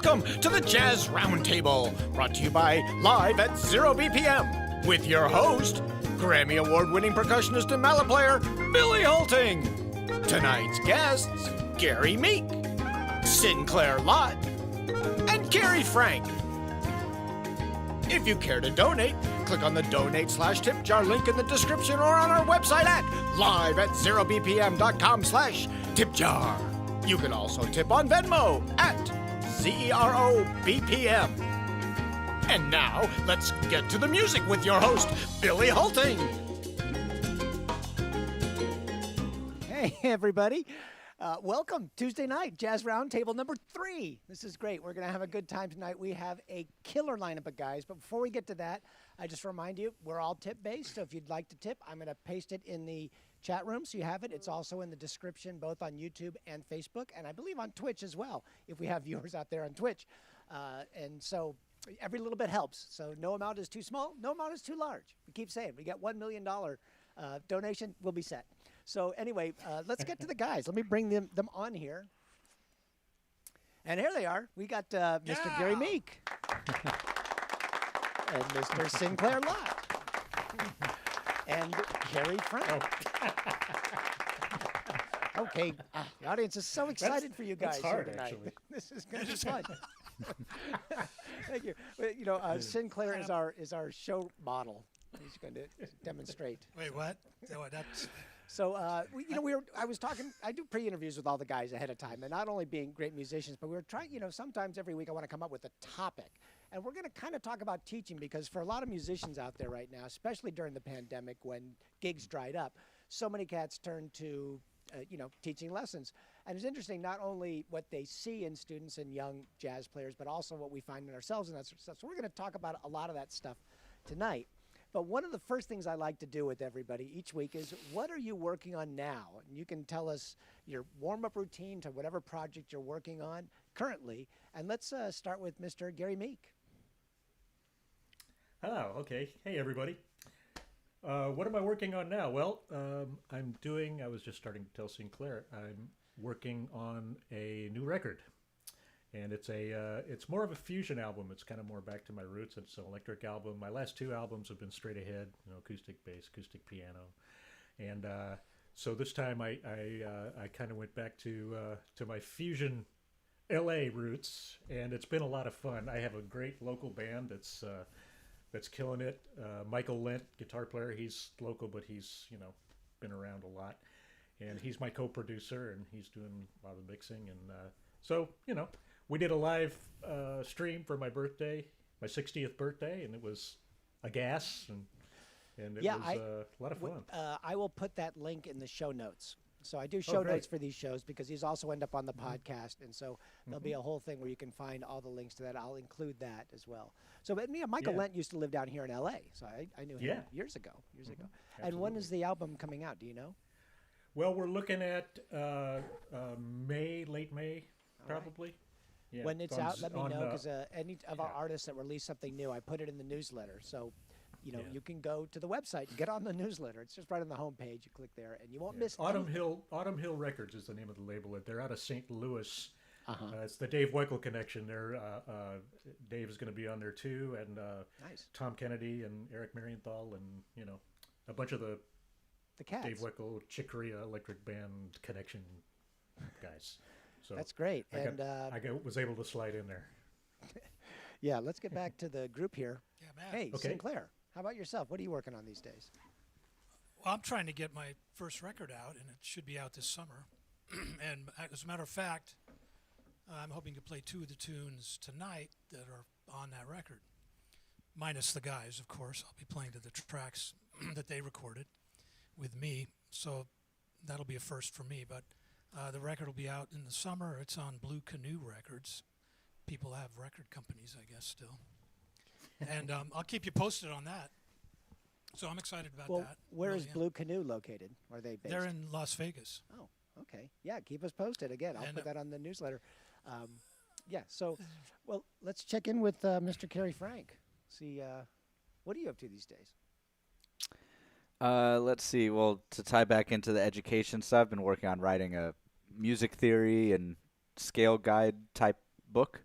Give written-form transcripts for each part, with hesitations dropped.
Welcome to the Jazz Roundtable, brought to you by Live at Zero BPM, with your host, Grammy Award-winning percussionist and mallet player, Billy Holting. Tonight's guests, Gary Meek, Sinclair Lott, and Gary Frank. If you care to donate, click on the donate/tip jar link in the description or on our website at liveatzerobpm.com/tipjar. You can also tip on Venmo at ZeroBPM. And now, let's get to the music with your host, Billy Holting. Hey, everybody. Welcome. Tuesday night, Jazz Roundtable number 3. This is great. We're going to have a good time tonight. We have a killer lineup of guys. But before we get to that, I just remind you, we're all tip-based. So if you'd like to tip, I'm going to paste it in the chat room so you have it. It's also in the description, both on YouTube and Facebook, and I believe on Twitch as well, if we have viewers out there on Twitch. And so every little bit helps. So no amount is too small, no amount is too large. We keep saying, we got $1 million donation, we'll be set. So anyway, let's get to the guys. Let me bring them on here. And here they are. We got Mr. Gary Meek and Mr. Sinclair Lott and Gary Frank. Okay, the audience is so excited for you guys that's hard, here tonight. actually. This is going to be fun. Thank you. You know, Sinclair is our show model. He's going to demonstrate. Wait, what? Oh, that's... So, I do pre-interviews with all the guys ahead of time, and not only being great musicians, but we're trying, sometimes every week I want to come up with a topic. And we're going to kind of talk about teaching, because for a lot of musicians out there right now, especially during the pandemic when gigs dried up, so many cats turn to, teaching lessons. And it's interesting, not only what they see in students and young jazz players, but also what we find in ourselves and that sort of stuff. So we're going to talk about a lot of that stuff tonight. But one of the first things I like to do with everybody each week is, what are you working on now? And you can tell us your warm-up routine to whatever project you're working on currently. And let's start with Mr. Gary Meek. Oh, okay. Hey, everybody. What am I working on now? Well, I was just starting to tell Sinclair, I'm working on a new record. And it's more of a fusion album. It's kind of more back to my roots. It's an electric album. My last 2 albums have been straight ahead, acoustic bass, acoustic piano. And so this time I kind of went back to my fusion LA roots, and it's been a lot of fun. I have a great local band that's killing it. Michael Lent, guitar player, he's local, but he's been around a lot. And he's my co-producer, and he's doing a lot of the mixing. And so we did a live stream for my birthday, my 60th birthday, and it was a gas, and it was a lot of fun. I will put that link in the show notes. So I do show notes for these shows because these also end up on the podcast, and so there'll be a whole thing where you can find all the links to that. I'll include that as well. So, but Michael Lent used to live down here in L.A., so I knew him years ago. Absolutely. And when is the album coming out? Do you know? Well, we're looking at late May, probably. Right. Yeah, when it's out, let me know, because any of our artists that release something new, I put it in the newsletter. So, you can go to the website, get on the newsletter. It's just right on the homepage. You click there, and you won't miss Autumn Hill Records is the name of the label. They're out of St. Louis. It's the Dave Weckl connection. Dave is going to be on there too, and nice. Tom Kennedy and Eric Marienthal, and a bunch of the cats. Dave Weckl Chick Corea Electric Band connection guys. So that's great. I was able to slide in there. Yeah, let's get back to the group here. Yeah, man. Hey, Sinclair, how about yourself? What are you working on these days? Well, I'm trying to get my first record out, and it should be out this summer. And as a matter of fact, I'm hoping to play 2 of the tunes tonight that are on that record, minus the guys, of course. I'll be playing to the tracks that they recorded with me, so that'll be a first for me. But the record will be out in the summer. It's on Blue Canoe Records. People have record companies, I guess, still. And I'll keep you posted on that. So I'm excited about that. Where is Blue Canoe located? Are they based? They're in Las Vegas. Oh, okay. Yeah, keep us posted. Again, I'll put that on the newsletter. So, well, let's check in with Mr. Gary Frank. See, what are you up to these days? Let's see. Well, to tie back into the education stuff, I've been working on writing a music theory and scale guide type book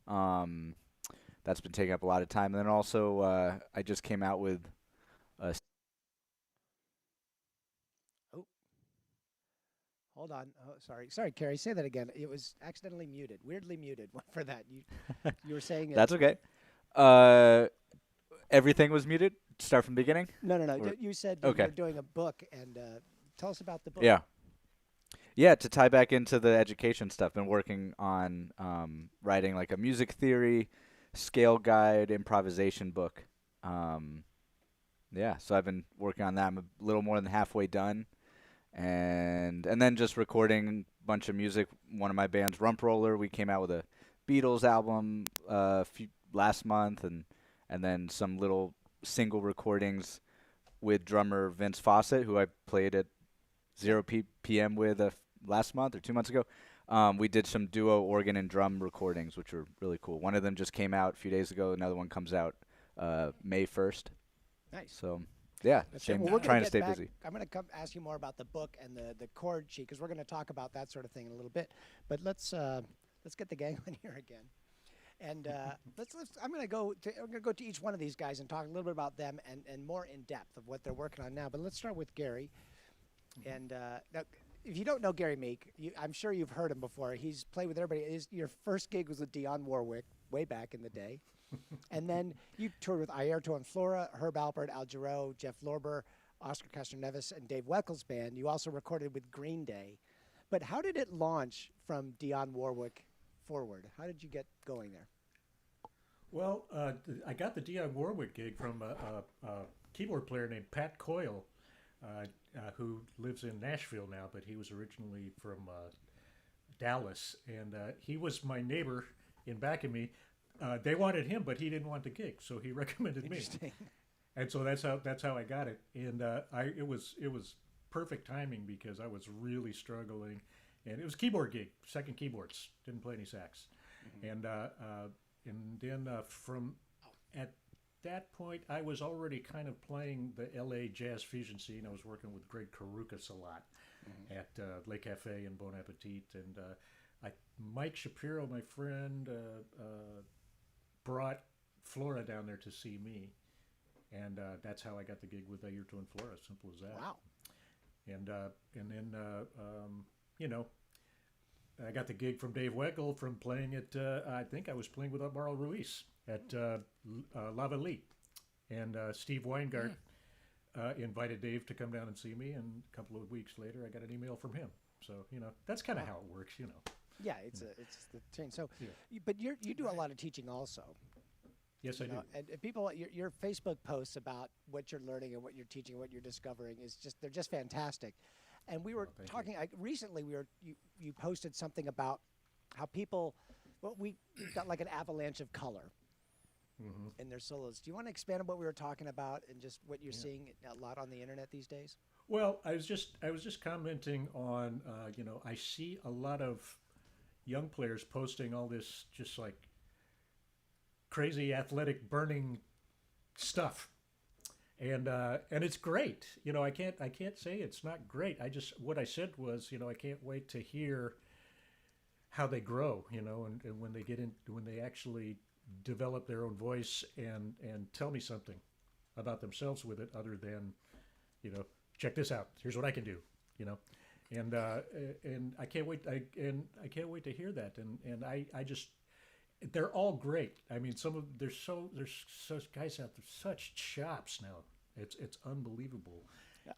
That's been taking up a lot of time. And then also, I just came out with a Oh, hold on. Oh, sorry, Carrie. Say that again. It was accidentally muted, weirdly muted for that. You were saying That's okay. Uh, everything was muted. Start from the beginning. No. Or- You said Okay. you were doing a book, and tell us about the book. Yeah. Yeah, to tie back into the education stuff, been working on writing like a music theory, scale guide, improvisation book. Um, yeah, so I've been working on that. I'm a little more than halfway done, and then just recording a bunch of music. One of my bands, Rump Roller, we came out with a Beatles album last month, and then some little single recordings with drummer Vince Fawcett, who I played at 0 p.m. with last month or 2 months ago. We did some duo organ and drum recordings, which were really cool. One of them just came out a few days ago. Another one comes out May 1st. Nice. So, yeah, Well, we're gonna trying to get stay back- busy. I'm going to come ask you more about the book and the chord sheet because we're going to talk about that sort of thing in a little bit. But let's get the gang on here again, and I'm going to go to each one of these guys and talk a little bit about them and more in depth of what they're working on now. But let's start with Gary. And now, if you don't know Gary Meek, I'm sure you've heard him before. He's played with everybody. Your first gig was with Dionne Warwick way back in the day. And then you toured with Airto and Flora, Herb Alpert, Al Jarreau, Jeff Lorber, Oscar Castroneves, and Dave Weckles' band. You also recorded with Green Day. But how did it launch from Dionne Warwick forward? How did you get going there? Well, I got the Dionne Warwick gig from a keyboard player named Pat Coyle, who lives in Nashville now, but he was originally from Dallas, and he was my neighbor in back of me. They wanted him, but he didn't want the gig, so he recommended me. Interesting. And so that's how I got it. And it was perfect timing because I was really struggling, and it was a keyboard gig, second keyboards, didn't play any sax, and then from at that point I was already kind of playing the LA jazz fusion scene. I was working with Greg Karukas a lot at Le Cafe and Bon Appetit, and Mike Shapiro, my friend, brought Flora down there to see me, and that's how I got the gig with Airto and Flora. Simple as that. Wow. And then I got the gig from Dave Weckl from playing at I think I was playing with Amaro Ruiz at Lava Lee, and Steve Weingart invited Dave to come down and see me, and a couple of weeks later I got an email from him. So that's kind of how it works. Yeah, it's the change. So, but you do a lot of teaching also. Yes, I do. And people, your Facebook posts about what you're learning and what you're teaching and what you're discovering they're just fantastic. And we were talking recently. You posted something about how we got like an avalanche of color in their solos. Do you want to expand on what we were talking about and just what you're seeing a lot on the internet these days? Well, I was just commenting on I see a lot of young players posting all this just like crazy athletic burning stuff, and it's great. I can't say it's not great. What I said was I can't wait to hear how they grow, and when they actually develop their own voice and tell me something about themselves with it, other than check this out, here's what I can do, and I can't wait. I can't wait to hear that, and I just. They're all great. I mean, there's such guys out there, such chops now. It's unbelievable,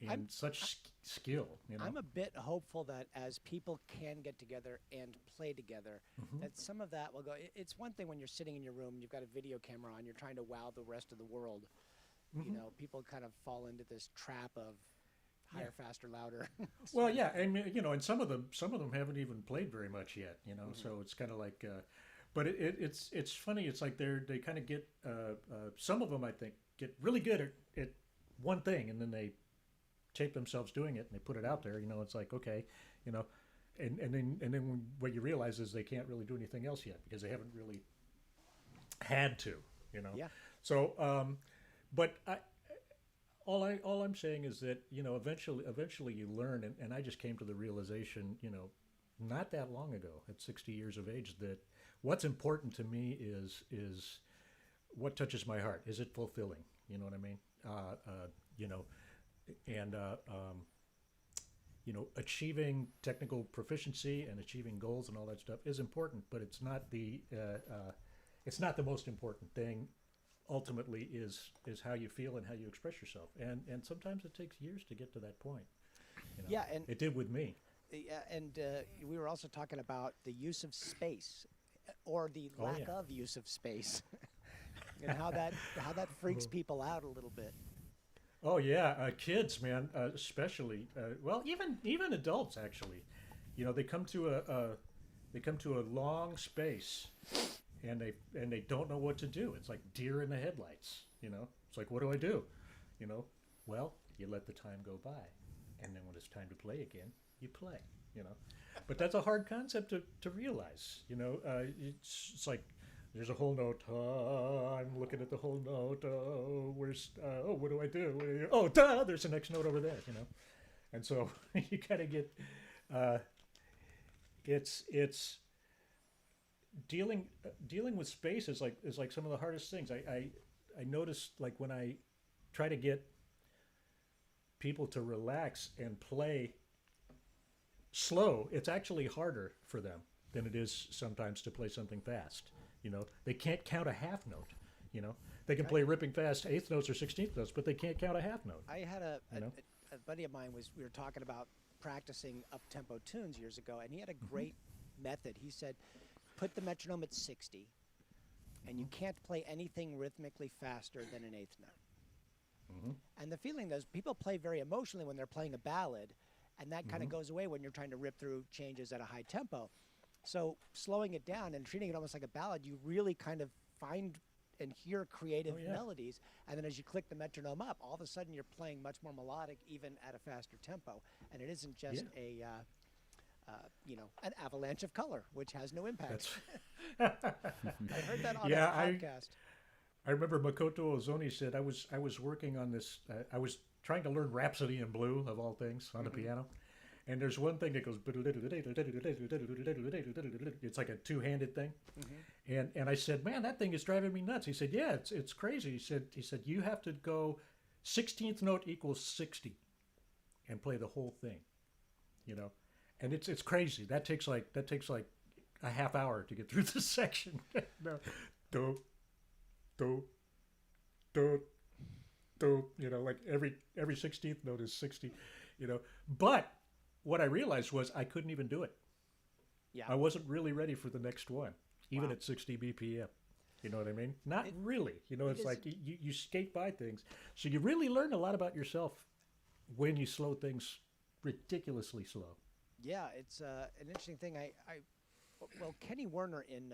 and such skill. I'm a bit hopeful that as people can get together and play together, that some of that will go. It's one thing when you're sitting in your room, and you've got a video camera on, you're trying to wow the rest of the world. People kind of fall into this trap of higher, faster, louder. Well, yeah, and and some of them haven't even played very much yet. So it's kind of like. But it's funny. It's like they kind of get some of them, I think, get really good at one thing, and then they tape themselves doing it and they put it out there. It's like, okay, and then what you realize is they can't really do anything else yet because they haven't really had to. Yeah. So, but all I'm saying is that eventually you learn, and I just came to the realization not that long ago, at 60 years of age, that what's important to me is what touches my heart. Is it fulfilling? You know what I mean? You know, and you know, achieving technical proficiency and achieving goals and all that stuff is important, but it's not the most important thing. Ultimately, is how you feel and how you express yourself, and sometimes it takes years to get to that point. You know? Yeah, and it did with me. yeah, and we were also talking about the use of space, or the lack of use of space, and how that freaks people out a little bit. Oh yeah, kids, man, especially. Well, even adults actually. You know, they come to a long space, and they don't know what to do. It's like deer in the headlights. You know, it's like, what do I do? You know, well, you let the time go by, and then when it's time to play again, you play. You know, but that's a hard concept to realize. You know, it's like. There's a whole note. I'm looking at the whole note. What do I do? Oh, duh! There's the next note over there. You know, and so you kind of get. It's dealing with space is like some of the hardest things. I noticed, like, when I try to get people to relax and play slow, it's actually harder for them than it is sometimes to play something fast. You know, they can't count a half note. You know, they can play ripping fast eighth notes or 16th notes, but they can't count a half note. I had a buddy of mine we were talking about practicing up-tempo tunes years ago, and he had a great method. He said, put the metronome at 60, and you can't play anything rhythmically faster than an eighth note. And the feeling is people play very emotionally when they're playing a ballad, and that kind of goes away when you're trying to rip through changes at a high tempo. So slowing it down and treating it almost like a ballad, you really kind of find and hear creative melodies. And then as you click the metronome up, all of a sudden you're playing much more melodic, even at a faster tempo. And it isn't just an avalanche of color, which has no impact. I heard that on a podcast. I remember Makoto Ozoni said, I was working on this. I was trying to learn Rhapsody in Blue, of all things, on the piano. And there's one thing that goes, it's like a two-handed thing. And I said, man, that thing is driving me nuts. He said, yeah, it's crazy. He said, you have to go 16th note equals 60 and play the whole thing, you know? And it's crazy. That takes like a half hour to get through the section. No. Do, do, do, do, you know, like every 16th note is 60, you know. But what I realized was I couldn't even do it. Yeah. I wasn't really ready for the next one, even at 60 BPM. You know what I mean? Not really. You know, it's like you skate by things. So you really learn a lot about yourself when you slow things ridiculously slow. Yeah, it's an interesting thing. Well, Kenny Werner in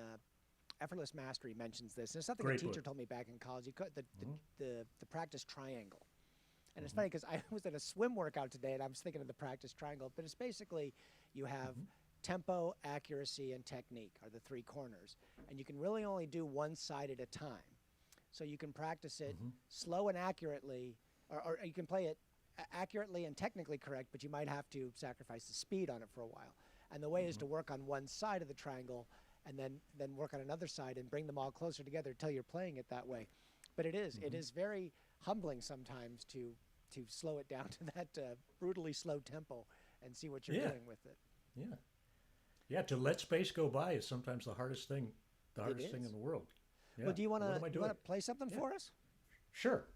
Effortless Mastery mentions this. And it's something a teacher told me back in college. He called the practice triangle. And it's funny because I was at a swim workout today, and I was thinking of the practice triangle. But it's basically you have tempo, accuracy, and technique are the three corners. And you can really only do one side at a time. So you can practice it slow and accurately, or you can play it accurately and technically correct, but you might have to sacrifice the speed on it for a while. And the way is to work on one side of the triangle and then work on another side and bring them all closer together until you're playing it that way. But it is very humbling sometimes to slow it down to that brutally slow tempo and see what you're doing with it. Yeah, to let space go by is sometimes the hardest thing in the world. Yeah. Well, do you want to play something for us? Sure.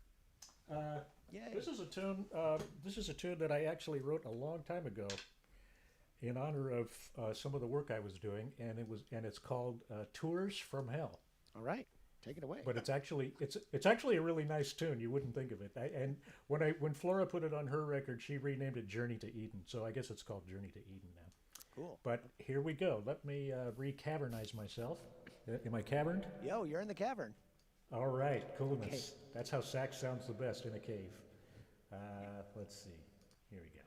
This is a tune. This is a tune that I actually wrote a long time ago, in honor of some of the work I was doing, and it's called "Tours from Hell." All right, take it away. But it's actually a really nice tune. You wouldn't think of it. And when Flora put it on her record, she renamed it "Journey to Eden." So I guess it's called "Journey to Eden" now. Cool. But here we go. Let me recavernize myself. Am I caverned? Yo, you're in the cavern. All right, coolness. Okay. That's how sax sounds the best in a cave. Let's see. Here we go.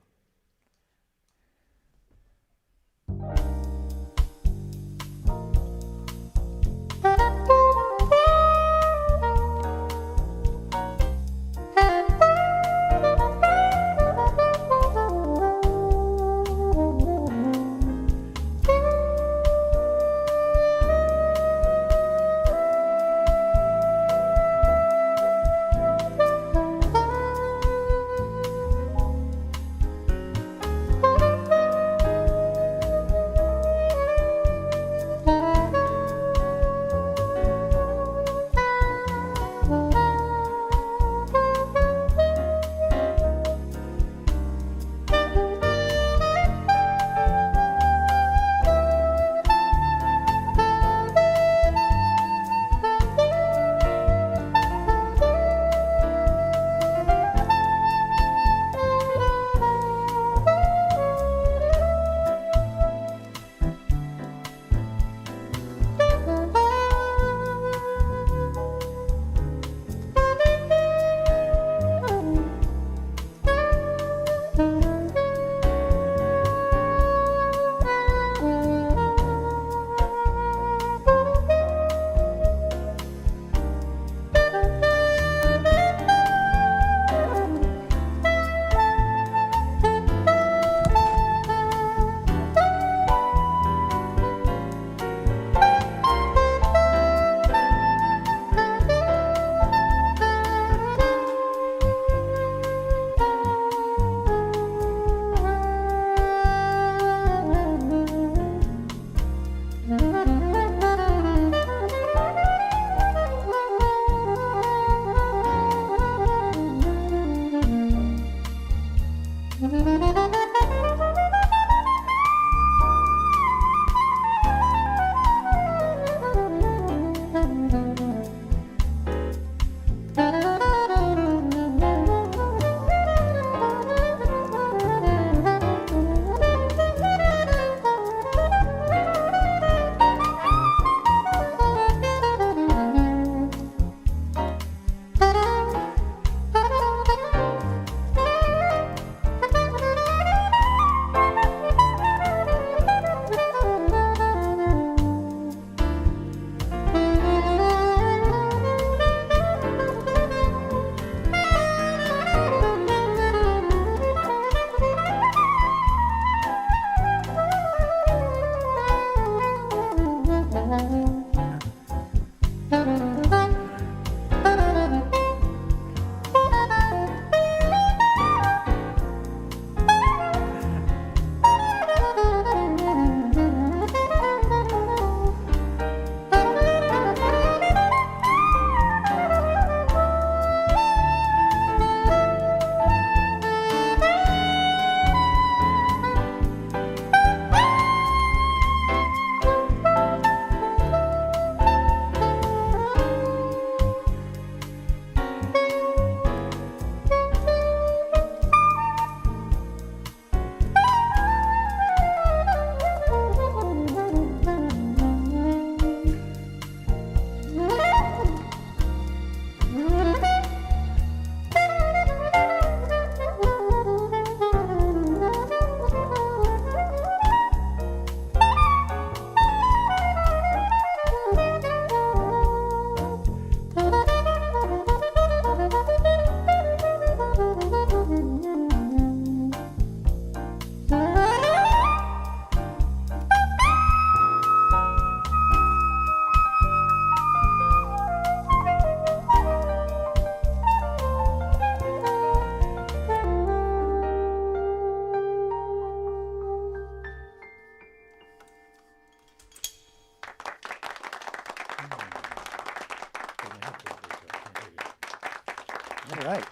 All right.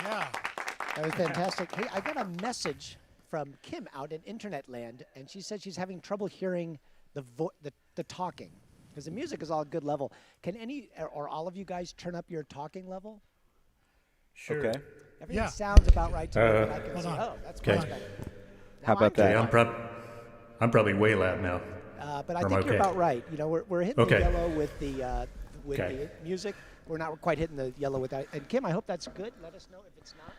Yeah. That was fantastic. Hey, I got a message from Kim out in internet land, and she said she's having trouble hearing the talking because the music is all good level. Can any or all of you guys turn up your talking level? Sure. Okay. Everything Yeah. sounds about right to me. But I can hold see, on. oh, that's Okay. much better. How Now about that? Okay, I'm probably way loud now. But I I'm think you're okay. about right. You know, we're hitting Okay. the yellow with the Okay. music. We're not quite hitting the yellow with that. And Kim, I hope that's good. Let us know if it's not.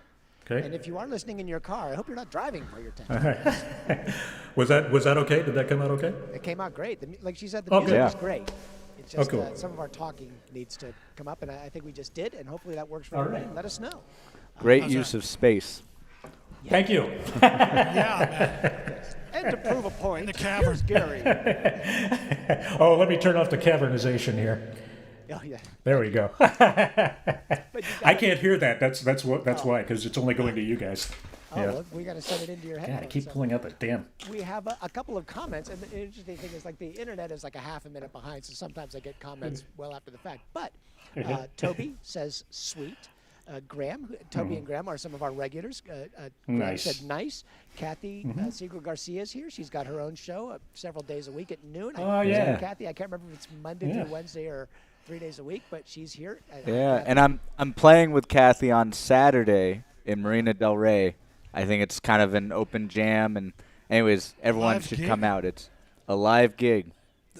Okay. And if you are listening in your car, I hope you're not driving while you're All texting. right. Was that okay? Did that come out okay? It came out great. Like she said, the Oh, music good. was great. It's just cool. some of our talking needs to come up, and I think we just did, and hopefully that works for All everybody. right. Let us know. Great How's use that? of space. Thank you. Yeah, man. And to prove a point, In the cavern. here's Gary. Oh, let me turn off the cavernization here. Oh, yeah. There we go. But you I got, can't hear that. That's why, because it's only going to you guys. oh, yeah. well, we got to send it into your head. God, I keep pulling up it. Damn. We have a couple of comments, and the interesting thing is, like, the internet is like a half a minute behind, so sometimes I get comments well after the fact. But Toby says sweet. Toby and Graham are some of our regulars. Graham Nice. said nice. Kathy Siegel Garcia is here. She's got her own show several days a week at noon. Oh, Is that yeah. Kathy, I can't remember if it's Monday Yeah. through Wednesday or 3 days a week, but she's here. Yeah, and I'm playing with Kathy on Saturday in Marina Del Rey. I think it's kind of an open jam, and anyways, everyone Live should gig? come out. It's a live gig.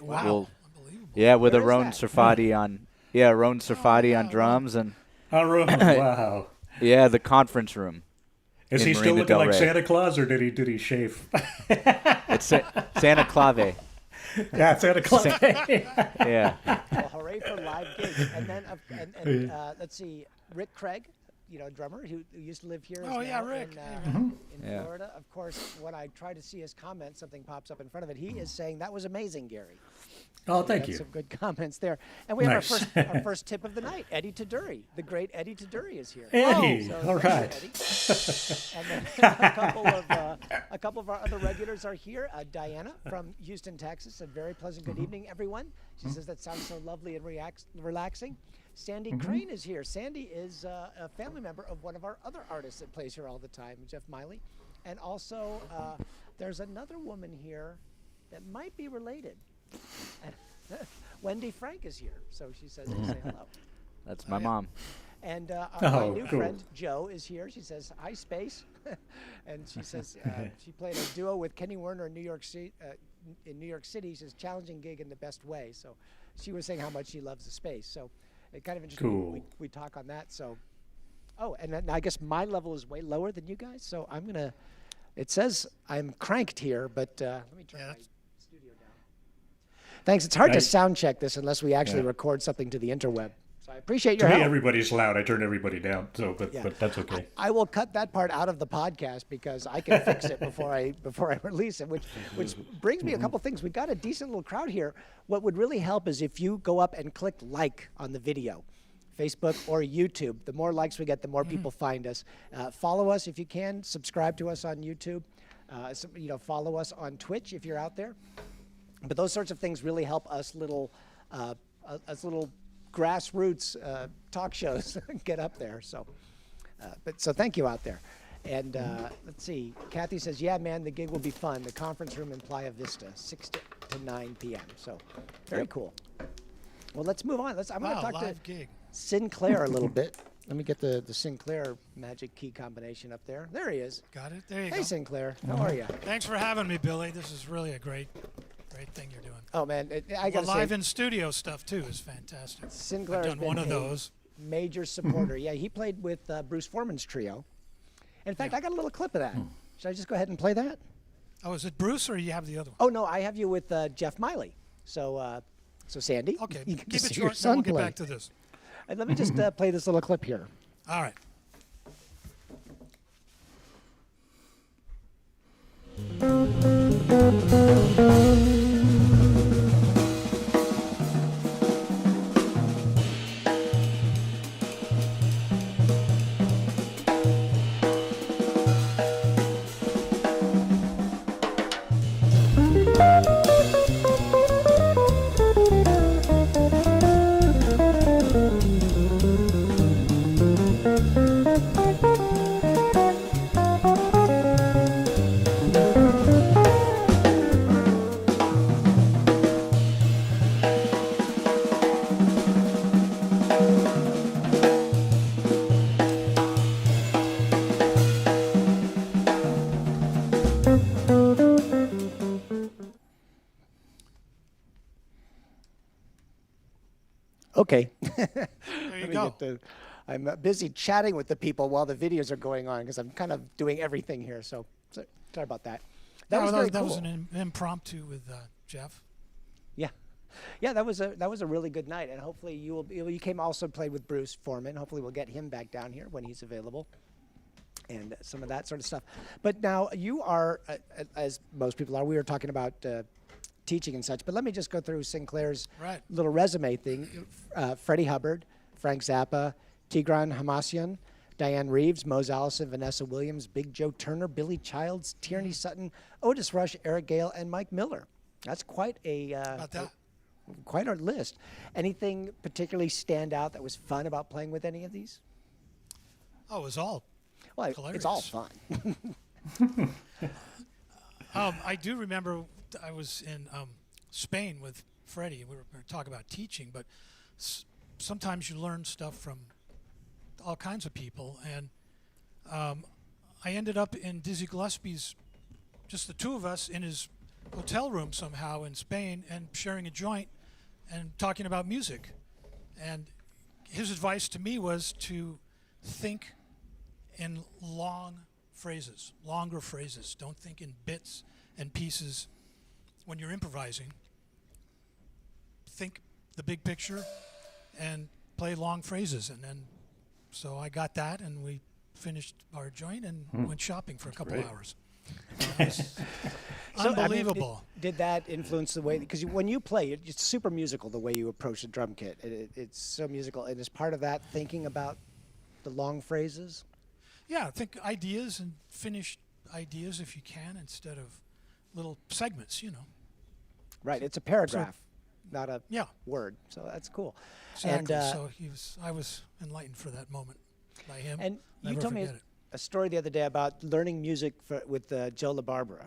Wow. We'll- Unbelievable. Yeah, with Where is Aron that? Surfati on. Yeah, Aron Surfati on wow. drums, and Wow. yeah, the conference room. Is In he still Marina looking Del like Rey. Santa Claus, or did he shave? It's Santa Clave. Yeah, Santa Claus. Yeah. Well, hooray for live gigs. And then, let's see, Rick Craig, drummer who used to live here. Oh, is yeah, now Rick. in Yeah. Florida. Of course, when I try to see his comment, something pops up in front of it. He is saying, that was amazing, Gary. Oh, thank That's you. some good comments there. And we have Nice. our first tip of the night. Eddie Taduri, the great Eddie Taduri is here. Eddie, So all thank you, right. Eddie. And then a couple of our other regulars are here. Diana from Houston, Texas. A very pleasant good evening, everyone. She says that sounds so lovely and relaxing. Sandy Crane is here. Sandy is a family member of one of our other artists that plays here all the time, Jeff Miley. And also, there's another woman here that might be related. Wendy Frank is here, so she says to say hello. That's my mom. And my Oh, new cool. friend Joe is here. She says hi, Space, and she says she played a duo with Kenny Werner in New York City. She says challenging gig in the best way. So she was saying how much she loves the space. So it's kind of interesting. Cool. We talk on that. So and then I guess my level is way lower than you guys. So I'm gonna. It says I'm cranked here, but let me turn Yeah, my that's- studio down. Thanks. It's hard to Nice. sound check this unless we actually Yeah. record something to the interweb. So I appreciate To your me, help. everybody's loud. I turn everybody down, Yeah. but that's okay. I will cut that part out of the podcast because I can fix it before I release it. Which brings me a couple things. We've got a decent little crowd here. What would really help is if you go up and click like on the video, Facebook or YouTube. The more likes we get, the more people find us. Follow us if you can. Subscribe to us on YouTube. Follow us on Twitch if you're out there. But those sorts of things really help us little grassroots talk shows get up there. So, so thank you out there. And let's see. Kathy says, "Yeah, man, the gig will be fun. The conference room in Playa Vista, 6 to 9 p.m." So, very cool. Well, let's move on. I'm going to Wow, talk to live gig. Sinclair a little bit. Let me get the Sinclair magic key combination up there. There he is. Got it? There you Hey, go. Sinclair. How are you? Thanks for having me, Billy. This is really a great thing you're doing. Oh man, I The got to live say, in studio stuff too is fantastic. Sinclair I've has done been one of a those. major supporter. Yeah, he played with Bruce Foreman's trio. In fact, I got a little clip of that. Should I just go ahead and play that? Oh, is it Bruce or you have the other one? Oh no, I have you with Jeff Miley. So, Sandy. Okay, you can keep just it see your short, then we'll son get play. back to this. Let me just play this little clip here. All right. Okay. There you go. I'm busy chatting with the people while the videos are going on because I'm kind of doing everything here. So sorry about that. That was very that cool. was an impromptu with Jeff. Yeah, yeah, that was a really good night, and hopefully you came also played with Bruce Foreman. Hopefully we'll get him back down here when he's available, and some of that sort of stuff. But now you are, as most people are, we were talking about teaching and such. But let me just go through Sinclair's Right. little resume thing. Freddie Hubbard, Frank Zappa, Tigran Hamasyan, Diane Reeves, Mose Allison, Vanessa Williams, Big Joe Turner, Billy Childs, Tierney Sutton, Otis Rush, Eric Gale, and Mike Miller. That's quite About that. quite a list. Anything particularly stand out that was fun about playing with any of these? Oh, it was all. Well, it's all Hilarious. fun. I do remember I was in Spain with Freddie. We were going to talk about teaching, but sometimes you learn stuff from all kinds of people. And I ended up in Dizzy Gillespie's, just the two of us, in his hotel room somehow in Spain and sharing a joint and talking about music. And his advice to me was to think in longer phrases. Don't think in bits and pieces when you're improvising. Think the big picture and play long phrases. And then, so I got that, and we finished our joint and went shopping for a couple great. hours. It was So, I mean, unbelievable. did that influence the way, because when you play, it's super musical the way you approach the drum kit. It's so musical. And is part of that thinking about the long phrases? Yeah, think ideas and finish ideas if you can instead of little segments, you know. Right. It's a paragraph, not a Yeah, word. So that's cool. exactly. And, So I was enlightened for that moment by him. and you Never told me forget it. a story the other day about learning music with Joe LaBarbera.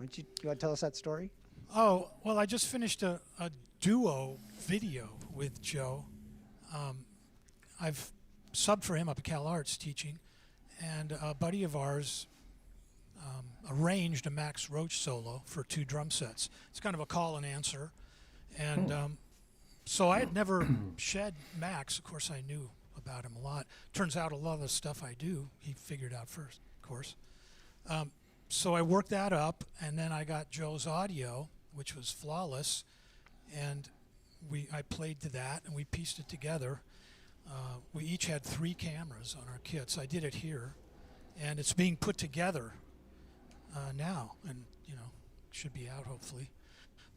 You want to tell us that story? Oh, well, I just finished a duo video with Joe. I've subbed for him up at Cal Arts teaching, and a buddy of ours arranged a Max Roach solo for 2 drum sets. It's kind of a call and answer. And so I had never shed Max. Of course, I knew about him a lot. Turns out a lot of the stuff I do, he figured out first, of course. So I worked that up, and then I got Joe's audio, which was flawless, and I played to that, and we pieced it together. We each had 3 cameras on our kits. I did it here, and it's being put together now, and should be out hopefully.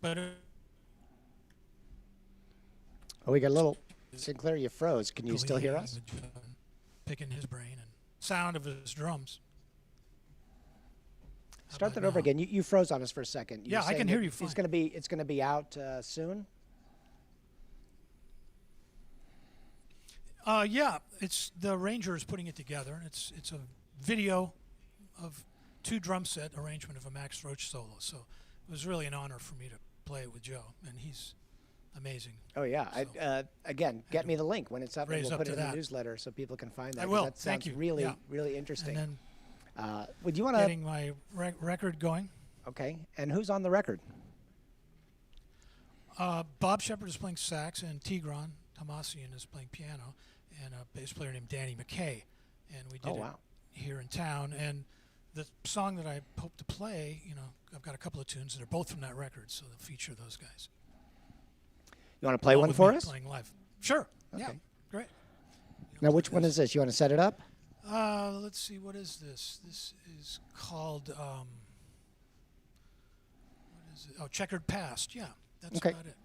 But Oh, we got a little. Sinclair, you froze. Can you still hear us? with Joe, picking his brain and sound of his drums. How Start about that over now? again. You froze on us for a second. You Yeah, were I saying can that hear you It's fine. going to be out soon. Yeah, it's the arranger is putting it together. It's a video of 2 drum set arrangement of a Max Roach solo. So it was really an honor for me to play it with Joe, and he's amazing. Oh yeah. So, Again, get me the link when it's up, and raise we'll up put to it in that. the newsletter so people can find that. I 'cause will. That Thank sounds you. really, Yeah. really interesting. And Would you then want to? getting my record going. Okay. And who's on the record? Bob Shepard is playing sax, and Tigran Hamasyan is playing piano, and a bass player named Danny McKay. And we did Oh it wow. here in town. And the song that I hope to play, I've got a couple of tunes that are both from that record, so they'll feature those guys. You want to play Along one with for me us? Playing live. Sure. Yeah. Okay. Great. Now, which one is this? You want to set it up? Let's see. What is this? This is called. What is it? Oh, Checkered Past. Yeah, that's Okay. about it.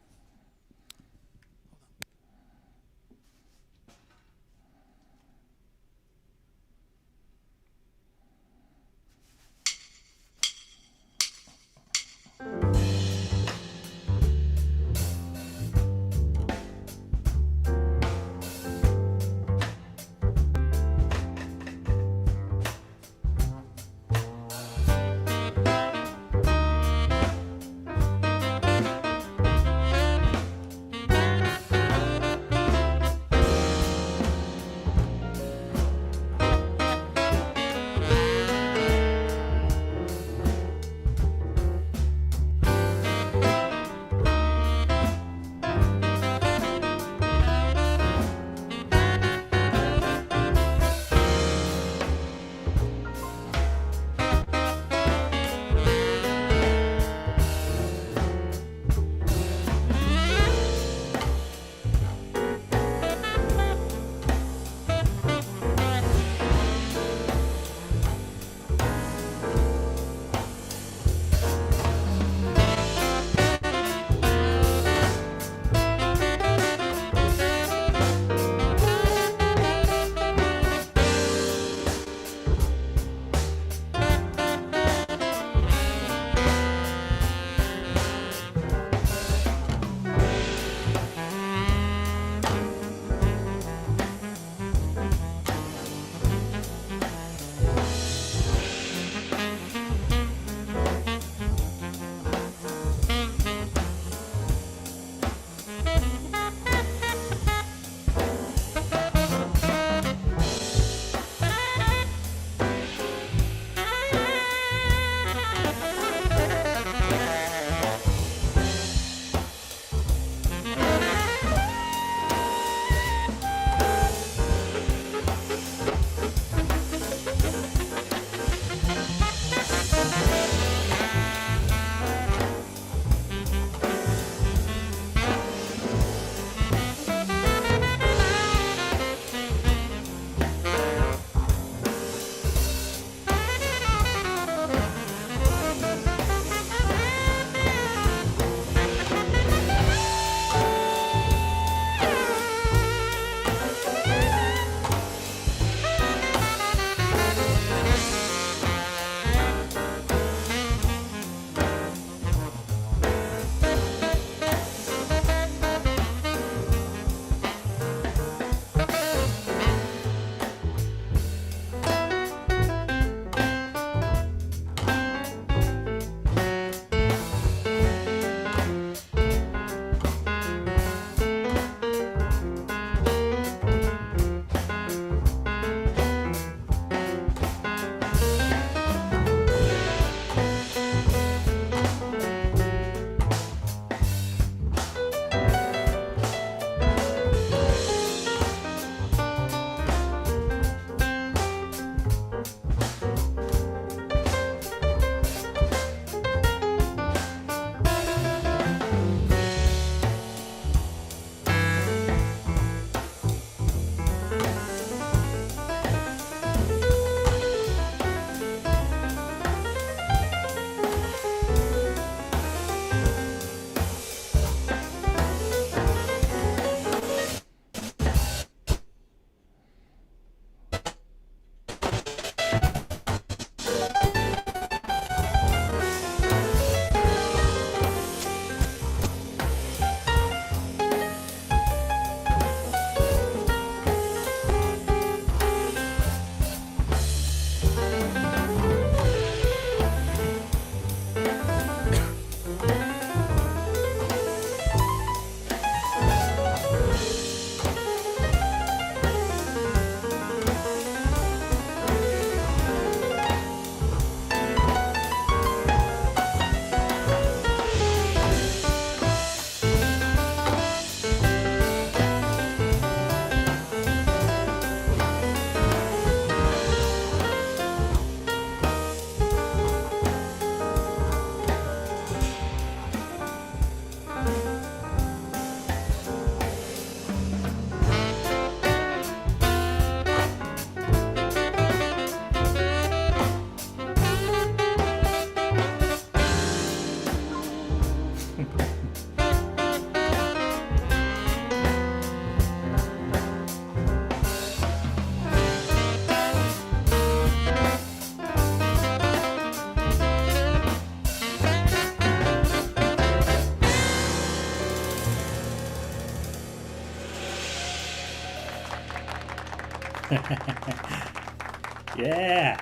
Yeah.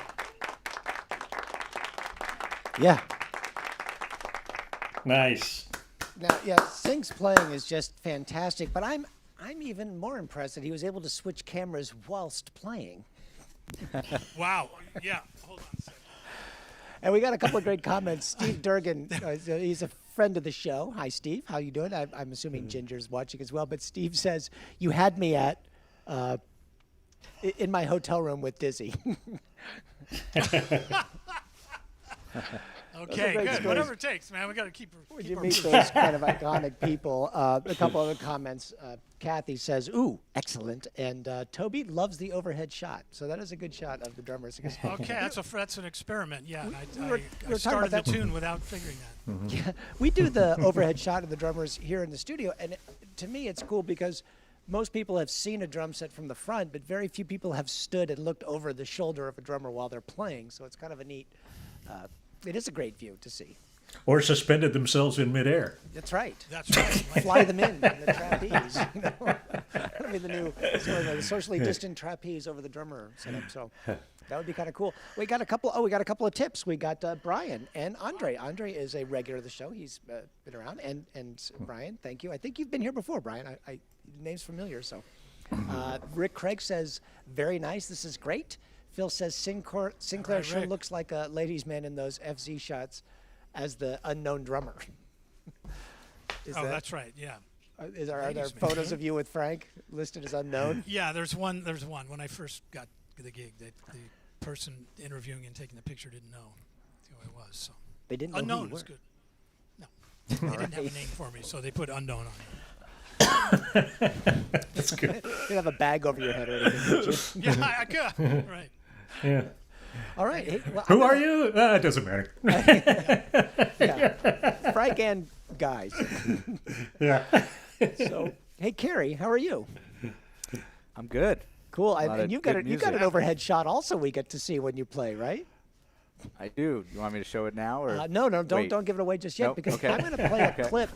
Yeah. Nice. Now, yeah, Sink's playing is just fantastic, but I'm even more impressed that he was able to switch cameras whilst playing. Wow. Yeah. Hold on a second. And we got a couple of great comments. Steve Durgan, he's a friend of the show. Hi, Steve. How you doing? I'm assuming Ginger's watching as well. But Steve says, you had me at in my hotel room with Dizzy. Okay, great good. stories. Whatever it takes, man. We got to keep When keep you our meet those kind of iconic people. A couple other comments. Kathy says, ooh, excellent. And Toby loves the overhead shot. So that is a good shot of the drummers. Okay, that's an experiment. Yeah, we were I started the talking about that. tune without figuring that. Yeah, we do the overhead shot of the drummers here in the studio. And to me, it's cool because most people have seen a drum set from the front, but very few people have stood and looked over the shoulder of a drummer while they're playing. So it's kind of a neat, it is a great view to see. Or suspended themselves in midair. That's right. That's right. Like, Fly them in the trapeze. You know? That'll be the new the socially distant trapeze over the drummer setup. So that would be kind of cool. We got a couple of tips. We got Brian and Andre. Andre is a regular of the show. He's been around. And Brian, thank you. I think you've been here before, Brian. The name's familiar. So Rick Craig says, very nice. This is great. Phil says Sinclair right, sure Rick. looks like a ladies' man in those FZ shots as the unknown drummer. that's right. Yeah. Are there Ladies' man. photos of you with Frank listed as unknown? Yeah, there's one. When I first got the gig, the person interviewing and taking the picture didn't know who I was. So They didn't know unknown who you was were. good. No, they didn't have a name for me, so they put unknown on it. That's good. You didn't have a bag over your head or anything, did you? Yeah, I could. Right. Yeah. All right. Hey, well, Who are you? It doesn't matter. Yeah. Frank and guys. Yeah. So, hey, Carrie, how are you? I'm good. Cool. lot And of you got good you got an music. overhead shot also. We get to see when you play, right? I do. You want me to show it now or? No, Wait. don't give it away just yet Nope, because okay. I'm going to play a Okay. clip.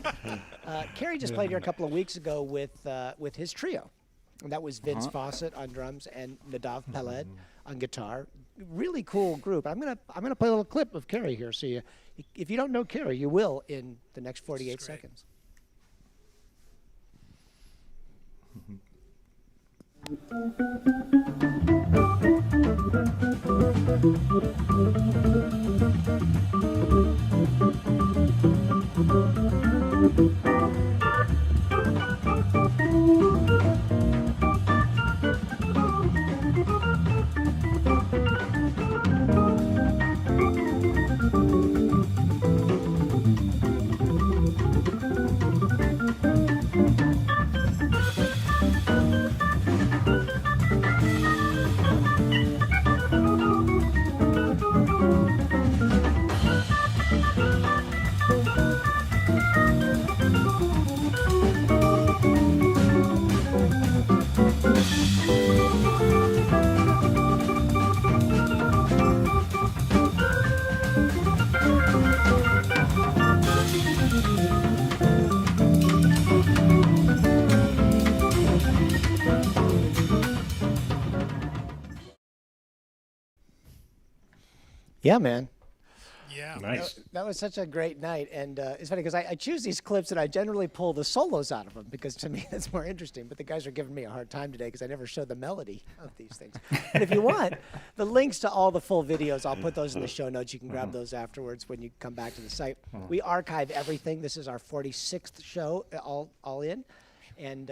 Kerry just played here a couple of weeks ago with his trio, and that was Vince Fawcett on drums and Nadav Peled on guitar. Really cool group. I'm gonna play a little clip of Kerry here. So if you don't know Kerry, you will in the next 48 This is great. seconds. Yeah, man. Yeah. Nice. That was such a great night, and it's funny because I choose these clips and I generally pull the solos out of them because to me that's more interesting. But the guys are giving me a hard time today because I never show the melody of these things. But if you want the links to all the full videos, I'll put those in the show notes. You can grab those afterwards when you come back to the site. We archive everything. This is our 46th show, all in, and.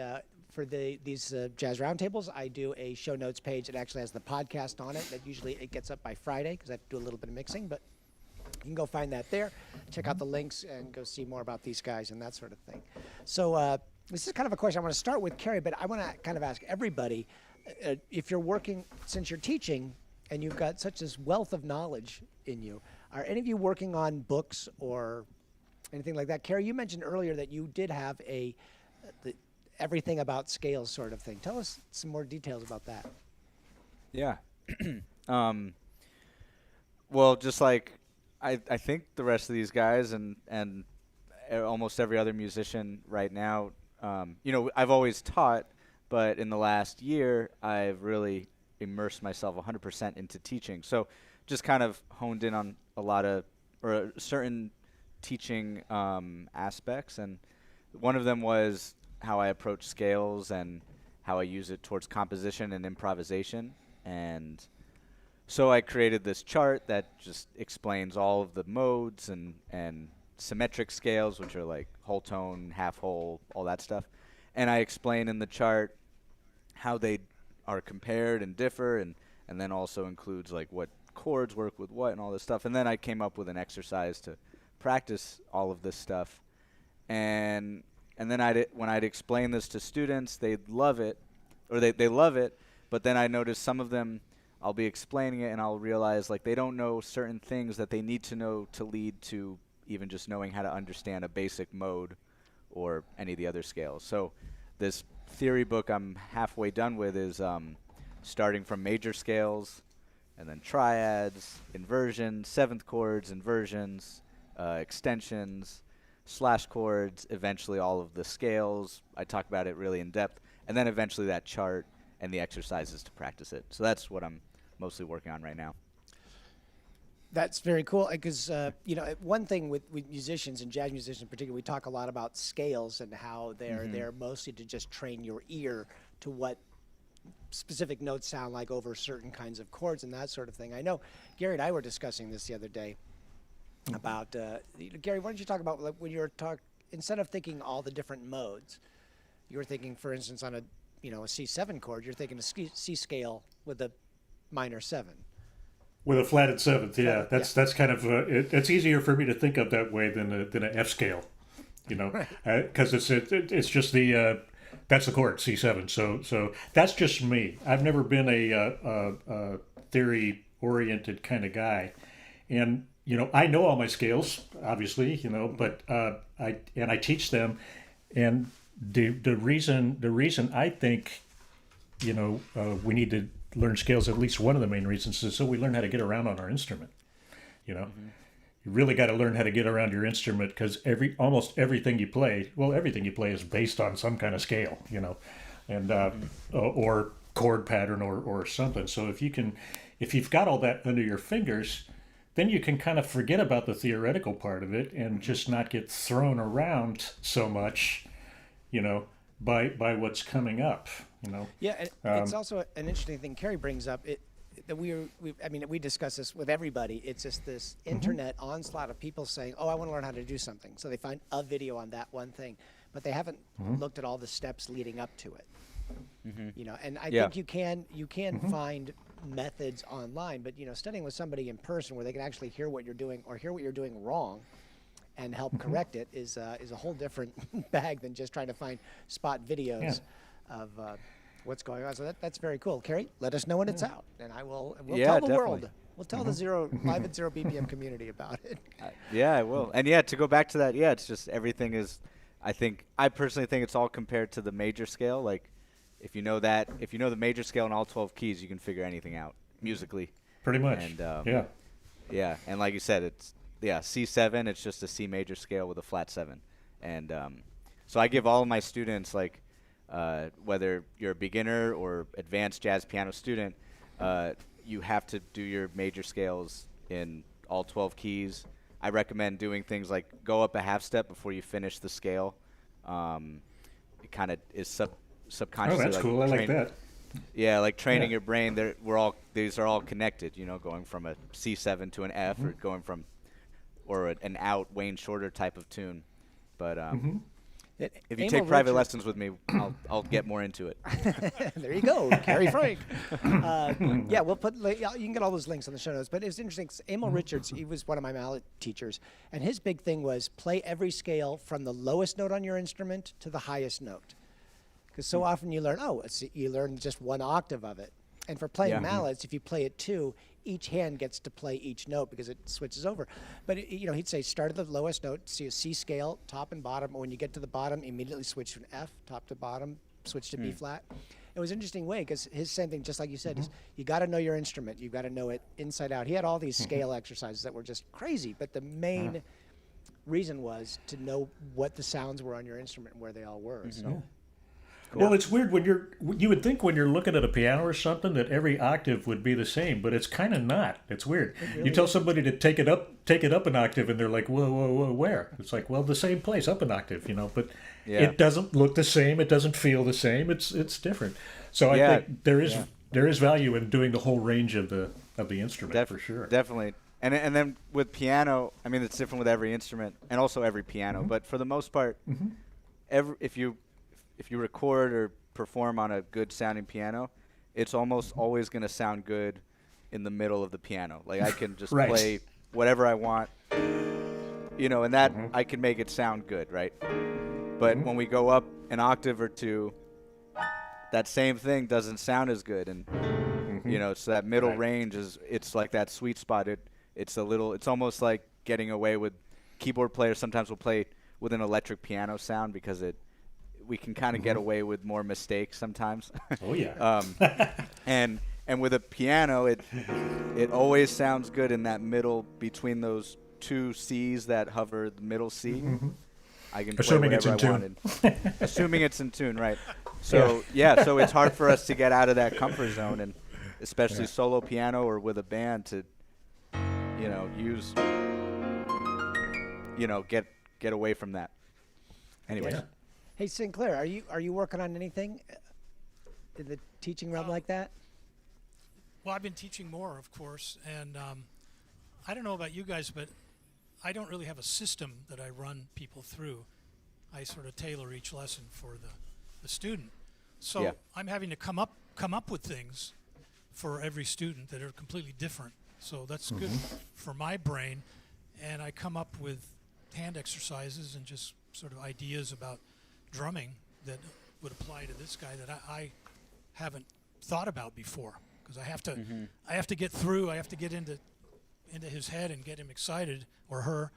For these jazz roundtables, I do a show notes page that actually has the podcast on it. That usually it gets up by Friday because I have to do a little bit of mixing, but you can go find that there. Check out the links and go see more about these guys and that sort of thing. So this is kind of a question I want to start with Kerry, but I want to kind of ask everybody, if you're working, since you're teaching and you've got such this wealth of knowledge in you, are any of you working on books or anything like that? Kerry, you mentioned earlier that you did have the everything about scales sort of thing. Tell us some more details about that. Yeah. Well, just like I think the rest of these guys and almost every other musician right now, I've always taught, but in the last year I've really immerse myself 100% into teaching. So just kind of honed in on a lot of, or certain teaching aspects. And one of them was how I approach scales and how I use it towards composition and improvisation. And so I created this chart that just explains all of the modes and symmetric scales, which are like whole tone, half whole, all that stuff. And I explain in the chart how they are compared and differ, and then also includes like what chords work with what and all this stuff. And then I came up with an exercise to practice all of this stuff. And then when I'd explain this to students, they'd love it, or they love it, but then I noticed some of them, I'll be explaining it and I'll realize like they don't know certain things that they need to know to lead to even just knowing how to understand a basic mode or any of the other scales. So this theory book I'm halfway done with is starting from major scales, and then triads, inversions, seventh chords, inversions, extensions, slash chords, eventually all of the scales. I talk about it really in depth, and then eventually that chart and the exercises to practice it. So that's what I'm mostly working on right now. That's very cool because, one thing with musicians and jazz musicians in particular, we talk a lot about scales and how they're there mostly to just train your ear to what specific notes sound like over certain kinds of chords and that sort of thing. I know Gary and I were discussing this the other day about, Gary, why don't you talk about like, when you're instead of thinking all the different modes, you were thinking, for instance, on a C7 chord, you're thinking a C scale with a minor 7. With a flatted seventh, yeah, that's kind of it's easier for me to think of that way than an F scale, because it's just the that's the chord C7. So that's just me. I've never been a theory oriented kind of guy, and I know all my scales, obviously, but I teach them, and the reason I think we need to learn scales, at least one of the main reasons, is so we learn how to get around on our instrument. You really got to learn how to get around your instrument, because almost everything you play is based on some kind of scale, and or chord pattern or something. So if you've got all that under your fingers, then you can kind of forget about the theoretical part of it and just not get thrown around so much, by what's coming up. Yeah, and it's also an interesting thing Carrie brings up. That we discuss this with everybody. It's just this internet onslaught of people saying, "Oh, I want to learn how to do something," so they find a video on that one thing, but they haven't looked at all the steps leading up to it. And I think you can find methods online, but studying with somebody in person where they can actually hear what you're doing or hear what you're doing wrong and help correct it is a whole different bag than just trying to find spot videos of what's going on. So that's very cool. Carrie, let us know when it's out, and we'll tell the world. We'll tell the Live at Zero BPM community about it. I will. And to go back to that, it's just everything is, I personally think it's all compared to the major scale. Like, if you know the major scale in all 12 keys, you can figure anything out musically. Pretty much. And and like you said, it's C7. It's just a C major scale with a flat 7. And so I give all of my students, like, whether you're a beginner or advanced jazz piano student, you have to do your major scales in all 12 keys. I recommend doing things like go up a half step before you finish the scale. It kind of is subconsciously. Oh, that's cool. I like that. Yeah, like training your brain. These are all connected. Going from a C7 to an F, or going from an out Wayne Shorter type of tune. But if you take private lessons with me, I'll get more into it. There you go, Carrie Frank. We'll put. You can get all those links on the show notes. But it's interesting. Emil Richards, he was one of my mallet teachers, and his big thing was play every scale from the lowest note on your instrument to the highest note. Because so often you learn just one octave of it. And for playing mallets, if you play it 2, each hand gets to play each note because it switches over. But he'd say start at the lowest note, see a C scale, top and bottom. Or when you get to the bottom, immediately switch to an F, top to bottom, switch to B flat. It was an interesting way because his same thing, just like you said, is you got to know your instrument. You got to know it inside out. He had all these scale exercises that were just crazy, but the main reason was to know what the sounds were on your instrument and where they all were. So. Well, it's weird you would think when you're looking at a piano or something that every octave would be the same, but it's kind of not. It's weird. You tell somebody to take it up an octave, and they're like, whoa, where? It's like, well, the same place, up an octave, but it doesn't look the same. It doesn't feel the same. It's different. So I think there is value in doing the whole range of the instrument for sure. Definitely. And then with piano, I mean, it's different with every instrument and also every piano. But for the most part, if you record or perform on a good sounding piano, it's almost always going to sound good in the middle of the piano. Like I can just play whatever I want, and that I can make it sound good, right? But when we go up an octave or two, that same thing doesn't sound as good. And, so that middle range it's like that sweet spot. It's almost like getting away with keyboard players sometimes will play with an electric piano sound because we can kind of get away with more mistakes sometimes. Oh yeah. And with a piano, it always sounds good in that middle between those two C's that hover the middle C. I can play whatever I wanted. Assuming it's in tune, right? So so it's hard for us to get out of that comfort zone, and especially solo piano or with a band to use get away from that. Anyways. Yeah. Hey Sinclair, are you working on anything in the teaching realm like that? Well, I've been teaching more, of course, and I don't know about you guys, but I don't really have a system that I run people through. I sort of tailor each lesson for the student. So I'm having to come up with things for every student that are completely different. So that's good for my brain, and I come up with hand exercises and just sort of ideas about drumming that would apply to this guy that I haven't thought about before, because I have to get through. I have to get into his head and get him excited, or her,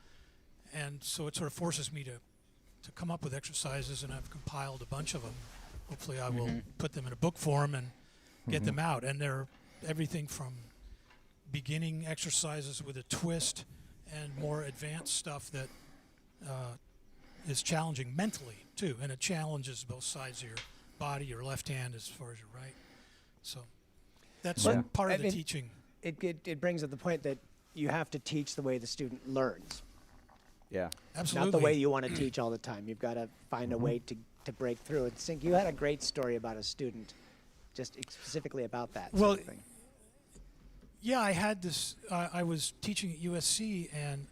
and so it sort of forces me to come up with exercises, and I've compiled a bunch of them. Hopefully I will put them in a book form and get them out, and they're everything from beginning exercises with a twist and more advanced stuff that is challenging mentally too, and it challenges both sides of your body, your left hand as far as your right. So that's part of the teaching. It brings up the point that you have to teach the way the student learns. Yeah. Absolutely. Not the way you want to teach all the time. You've got to find a way to break through. And Sink, you had a great story about a student, just specifically about that sort of thing. Yeah, I had this. I was teaching at USC, and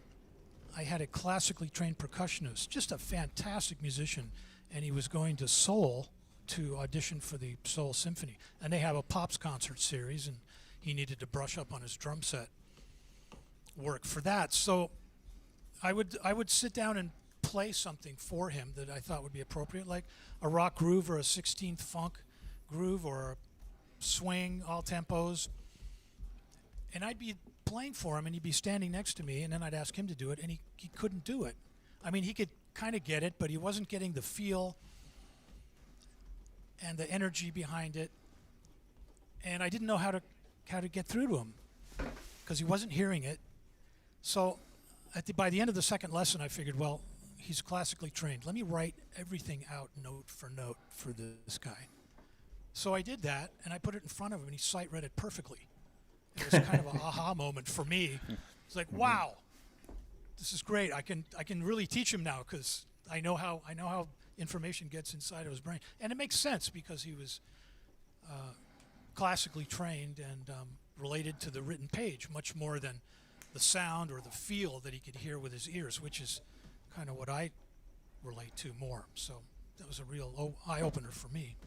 I had a classically trained percussionist, just a fantastic musician, and he was going to Seoul to audition for the Seoul Symphony. And they have a Pops concert series, and he needed to brush up on his drum set work for that. So I would sit down and play something for him that I thought would be appropriate, like a rock groove or a 16th funk groove or a swing, all tempos. And I'd be playing for him, and he'd be standing next to me, and then I'd ask him to do it, and he couldn't do it. I mean, he could kind of get it, but he wasn't getting the feel and the energy behind it. And I didn't know how to get through to him because he wasn't hearing it. So by the end of the second lesson, I figured, well, he's classically trained. Let me write everything out note for note for this guy. So I did that, and I put it in front of him, and he sight read it perfectly. It was kind of an aha moment for me. It's like, wow, this is great. I can really teach him now because I know how information gets inside of his brain, and it makes sense because he was classically trained and related to the written page much more than the sound or the feel that he could hear with his ears, which is kind of what I relate to more. So that was a real eye-opener for me.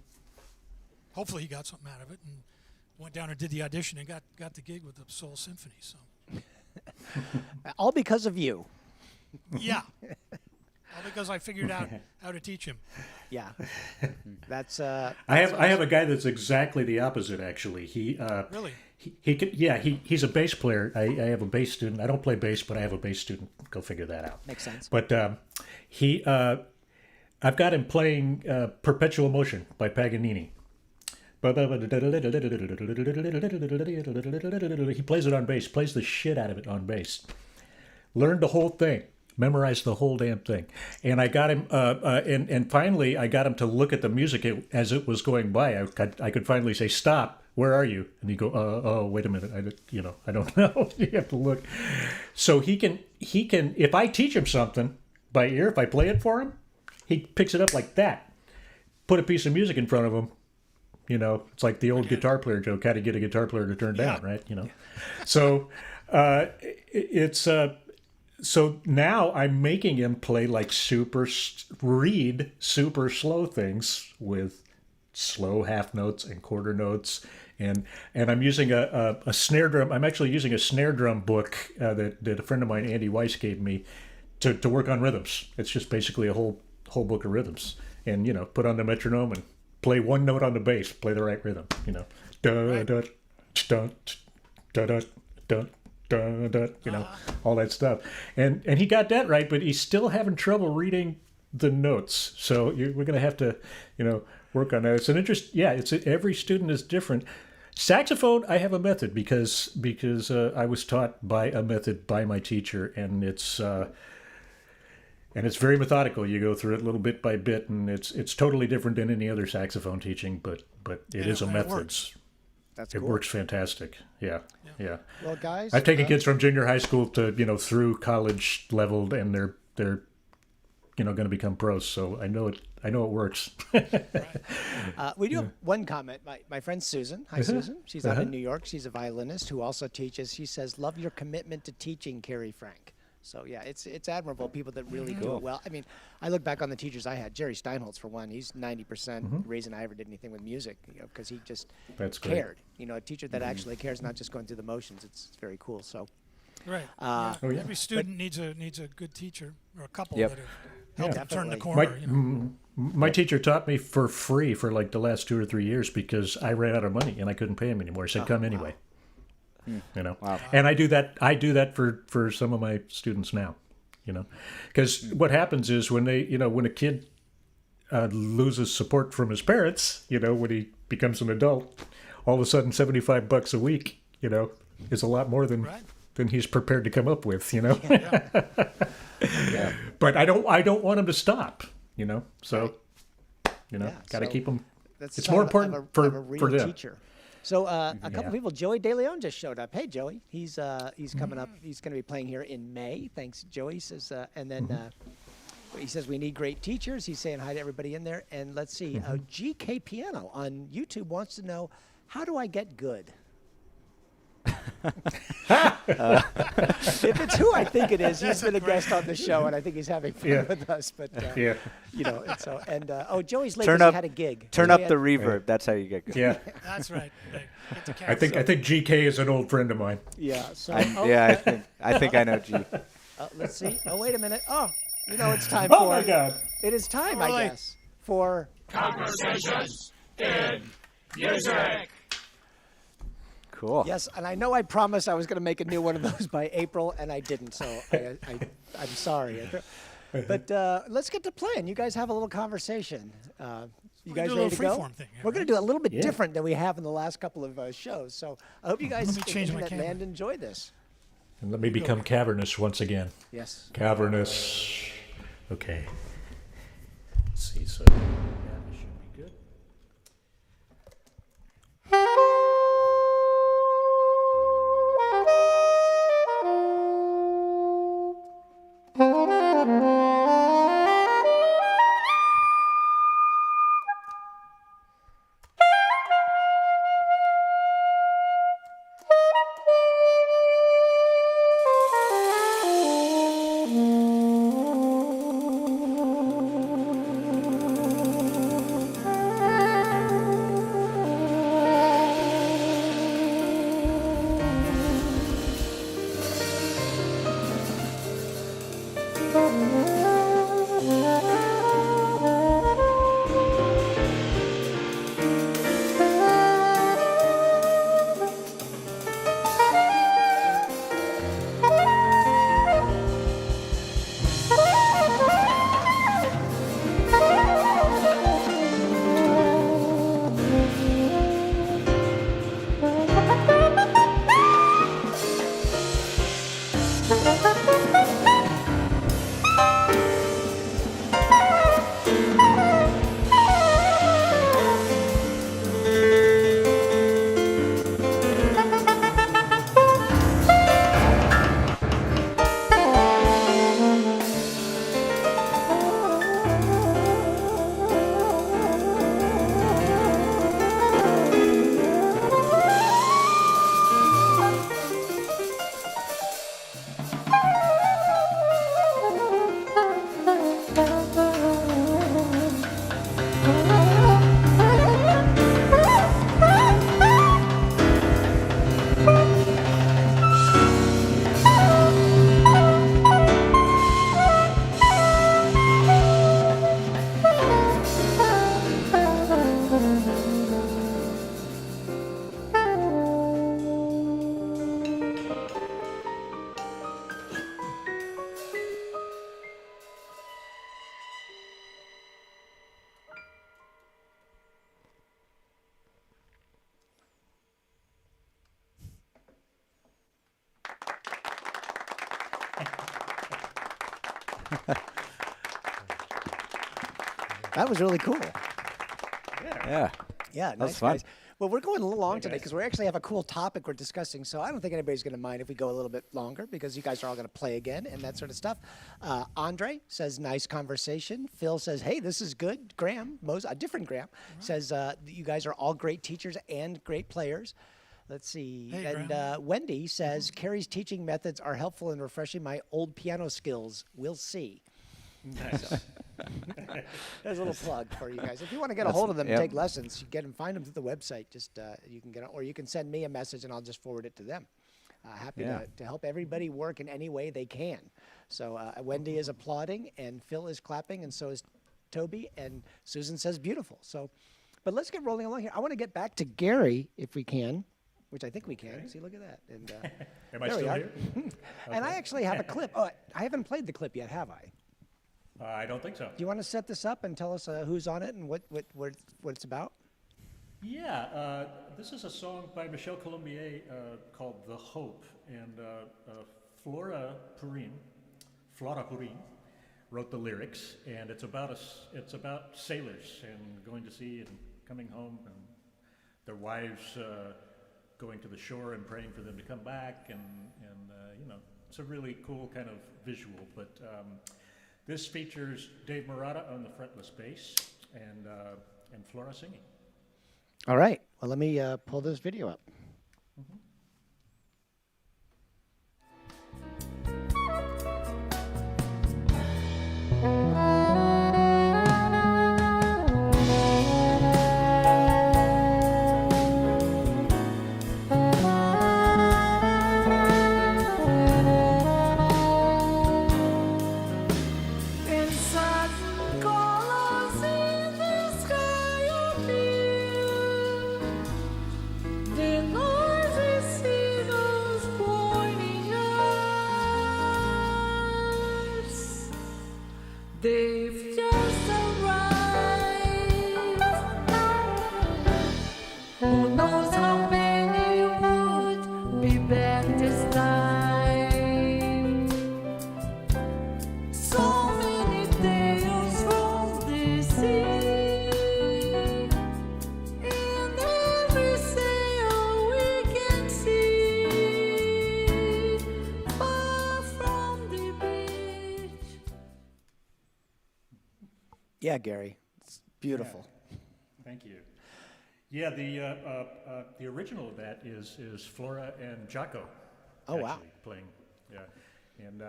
Hopefully he got something out of it and went down and did the audition and got the gig with the Seoul Symphony. So all because of you. Yeah. All because I figured out how to teach him. Yeah. That's I have a guy that's exactly the opposite, actually. He really? He's a bass player. I have a bass student. I don't play bass, but I have a bass student. Go figure that out. Makes sense. But I've got him playing Perpetual Motion by Paganini. He plays it on bass, plays the shit out of it on bass. Learned the whole thing memorize the whole damn thing. And I got him, and finally I got him to look at the music as it was going by. I could finally say, "Stop! Where are you?" And he'd go, "Oh, wait a minute. I don't know." You have to look. So he can. If I teach him something by ear, if I play it for him, he picks it up like that. Put a piece of music in front of him. It's like the old guitar player joke: how to get a guitar player to turn down, right? So so now I'm making him play like read super slow things with slow half notes and quarter notes, and I'm using a snare drum. I'm actually using a snare drum book that a friend of mine, Andy Weiss, gave me to work on rhythms. It's just basically a whole book of rhythms, and put on the metronome and play one note on the bass, play the right rhythm. Da da da da da da. All that stuff, and he got that right, but he's still having trouble reading the notes. So we're going to have to, work on that. It's an interest. Yeah, every student is different. Saxophone, I have a method because I was taught by a method by my teacher, and it's very methodical. You go through it little bit by bit, and it's totally different than any other saxophone teaching, but it is a method. That's It cool. works fantastic. Yeah. Well, guys, I've taken kids from junior high school to through college leveled, and they're going to become pros. So I know it works. we do have one comment. My friend Susan. Hi, Susan. She's out in New York. She's a violinist who also teaches. She says, "Love your commitment to teaching, Carrie Frank." So yeah, it's admirable, people that really do it well. I mean, I look back on the teachers I had. Jerry Steinholtz, for one, he's 90% reason I ever did anything with music, because he just cared. A teacher that actually cares, not just going through the motions. It's very cool. So Right. Every student needs a good teacher, or a couple Yep. that have helped them turn the Definitely. corner. My teacher taught me for free for like the last 2 or 3 years because I ran out of money and I couldn't pay him anymore. He said, "Come anyway." Wow. And I do that for some of my students now, because what happens is when when a kid loses support from his parents, when he becomes an adult, all of a sudden $75 a week, is a lot more than he's prepared to come up with, But I don't want him to stop, So, got to keep him. It's more important for them. Teacher. So a couple people, Joey De Leon just showed up. Hey, Joey, he's coming up. He's going to be playing here in May. Thanks, Joey. Says, and then he says we need great teachers. He's saying hi to everybody in there. And let's see, GK Piano on YouTube wants to know, how do I get good? If it's who I think it is, he's been a guest on the show, and I think he's having fun with us. But Joey's late because he had a gig. Turn up the reverb. That's how you get good. Yeah, That's right. Get the I think GK is an old friend of mine. Yeah. So I think I know G. let's see. Oh, wait a minute. Oh, it's time Oh for. my God! It is time, I Really? guess, for Conversations in Music. Cool. yes. And I know I promised I was going to make a new one of those by April, and I didn't. So I'm sorry. But let's get to playing. You guys have a little conversation. You guys do a little ready to go? freeform thing here, We're going to do a little bit different than we have in the last couple of shows. So I hope you guys Let me change in my that camera. land enjoy this. And let me become cavernous once again. Yes. Cavernous. Okay. Let's see. So that should be good. That was really cool. Yeah. Yeah, was nice fun. guys. Well, we're going a little long Yeah, today guys. because we actually have a cool topic we're discussing. So I don't think anybody's going to mind if we go a little bit longer because you guys are all going to play again and that sort of stuff. Andre says, nice conversation. Phil says, hey, this is good. Graham, a different Graham, says, you guys are all great teachers and great players. Let's see. Hey, and Graham. Wendy says, Carrie's teaching methods are helpful in refreshing my old piano skills. We'll see. Nice. There's a little plug for you guys. If you want to get a hold of them and yep. take lessons, you get them, find them through the website. Just you can get, or you can send me a message and I'll just forward it to them. Happy to help everybody work in any way they can. So Wendy is applauding and Phil is clapping and so is Toby and Susan says beautiful. So, but let's get rolling along here. I want to get back to Gary if we can, which I think we can. See, look at that. And Am I there we still are. here? And I actually have a clip. Oh, I haven't played the clip yet, have I? I don't think so. Do you want to set this up and tell us who's on it and what it's about? Yeah, this is a song by Michel Colombier called "The Hope," and Flora Purin wrote the lyrics, and it's about sailors and going to sea and coming home, and their wives going to the shore and praying for them to come back, and you know, it's a really cool kind of visual, but. This features Dave Murata on the fretless bass and Flora singing. All right. Well, let me pull this video up. They've just arrived. Who knows how many would be back this time? So many tales from the sea, and every sail we can see far from the beach. Yeah, Gary. It's beautiful. Thank you. Yeah, the original of that is Flora and Jaco. Oh, wow. actually playing. Yeah, and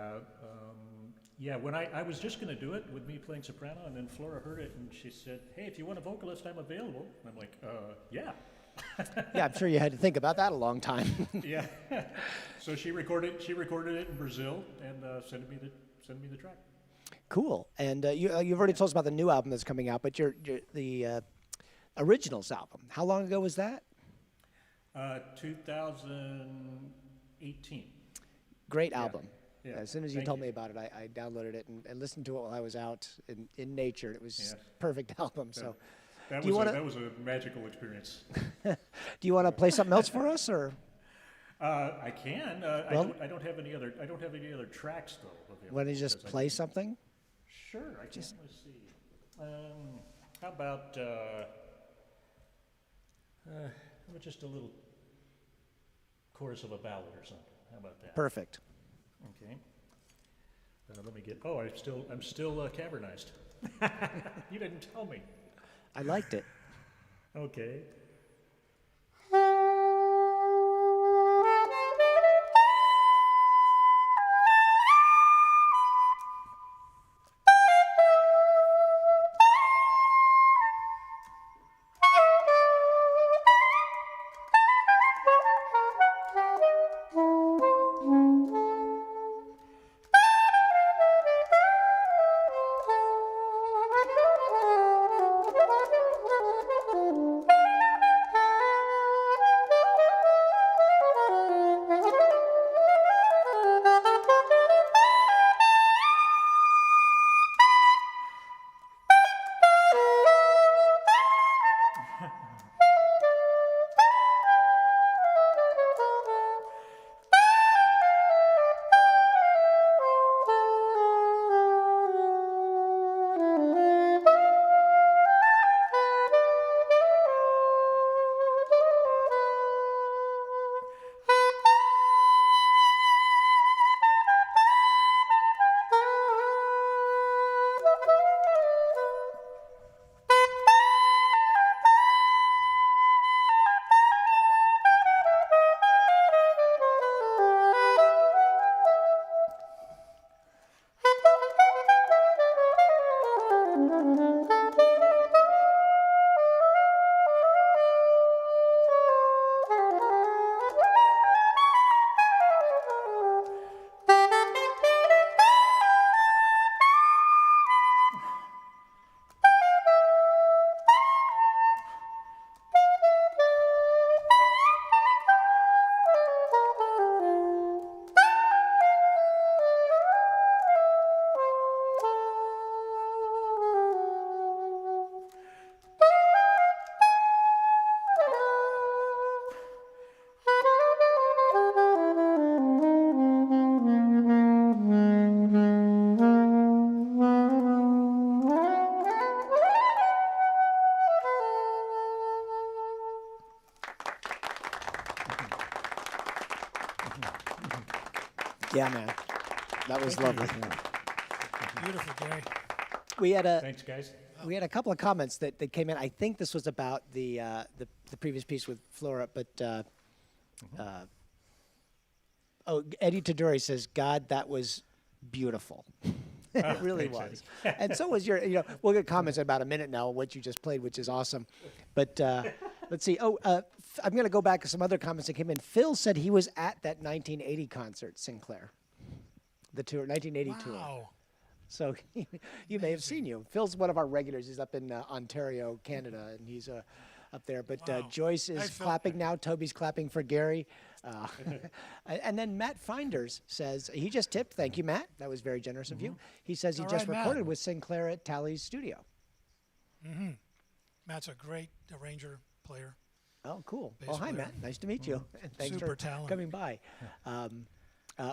yeah, when I was just going to do it with me playing soprano, and then Flora heard it and she said, "Hey, if you want a vocalist, I'm available." And I'm like, yeah. Yeah, I'm sure you had to think about that a long time. Yeah. So she recorded it in Brazil and sent me the track. Cool. And you've already told us about the new album that's coming out, but the originals album. How long ago was that? 2018. Great album. Yeah. As soon as you Thank told you. me about it, I downloaded it and listened to it while I was out in nature. It was Yeah. perfect album. So, That Do you was wanna- that was a magical experience. do you want to play something else for us, or? I can. Well- I don't have any other tracks though. available Why don't you just because I play can- something? Sure, I can. Let's see. How about just a little chorus of a ballad or something? How about that? Perfect. Okay. Let me get. Oh, I'm still cavernized. You didn't tell me. I liked it. Okay. Yeah, man. That was lovely. Beautiful, Gary. We had a Thanks, guys. we had a couple of comments that came in. I think this was about the previous piece with Flora, but Eddie Taduri says, "God, that was beautiful." It really thanks, was. And so was your. We'll get comments in about a minute now on what you just played, which is awesome. But let's see. I'm going to go back to some other comments that came in. Phil said he was at that 1980 concert, Sinclair, the tour, 1980 tour. Wow. So you may have seen you. Phil's one of our regulars. He's up in Ontario, Canada, and he's up there. But Wow. Joyce Hi, is Phil. clapping now. Toby's clapping for Gary. And then Matt Finders says, he just tipped. Thank you, Matt. That was very generous of you. He says he All just right, Matt. recorded with Sinclair at Tally's studio. Matt's a great arranger, player. Oh, cool. Bass Well, hi, player. Matt. Nice to meet you. And thanks Super for talent. coming by.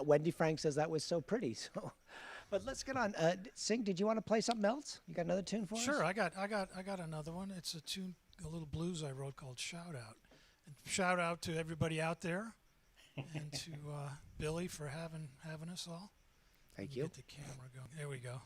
Wendy Frank says that was so pretty. So, but let's get on. Sing, did you want to play something else? You got another tune for us? Sure, I got another one. It's a tune, a little blues I wrote called "Shout Out." And shout out to everybody out there, and to Billy for having us all. Thank Let me you. Get the camera going. There we go.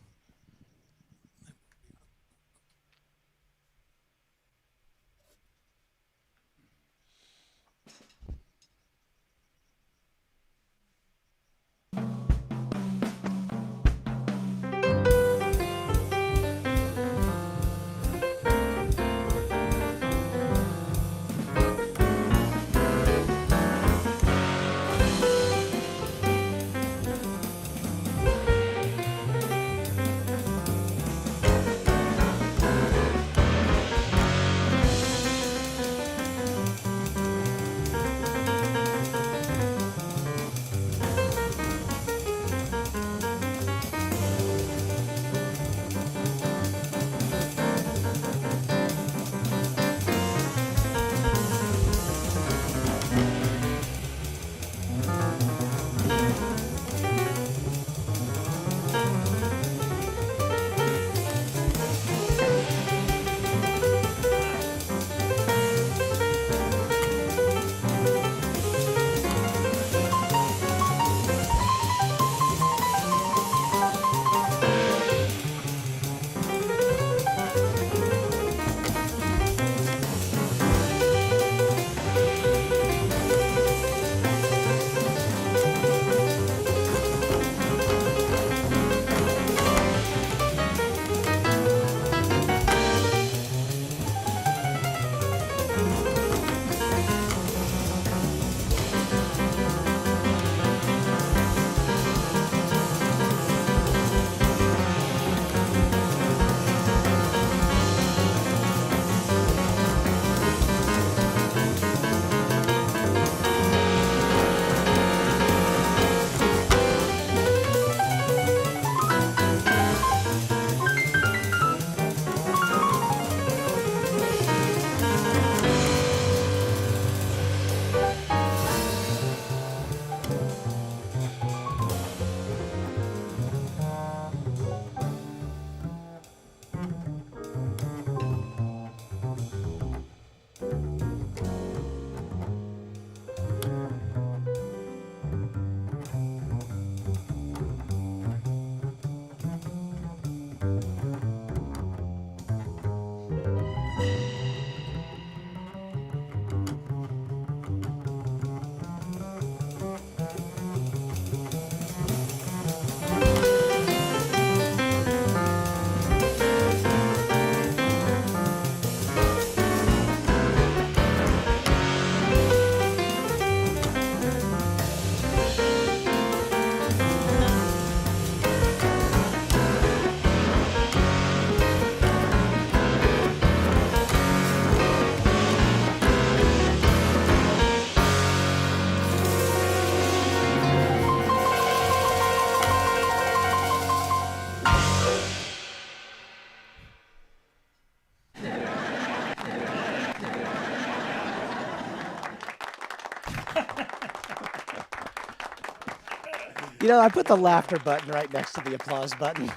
I put the laughter button right next to the applause button.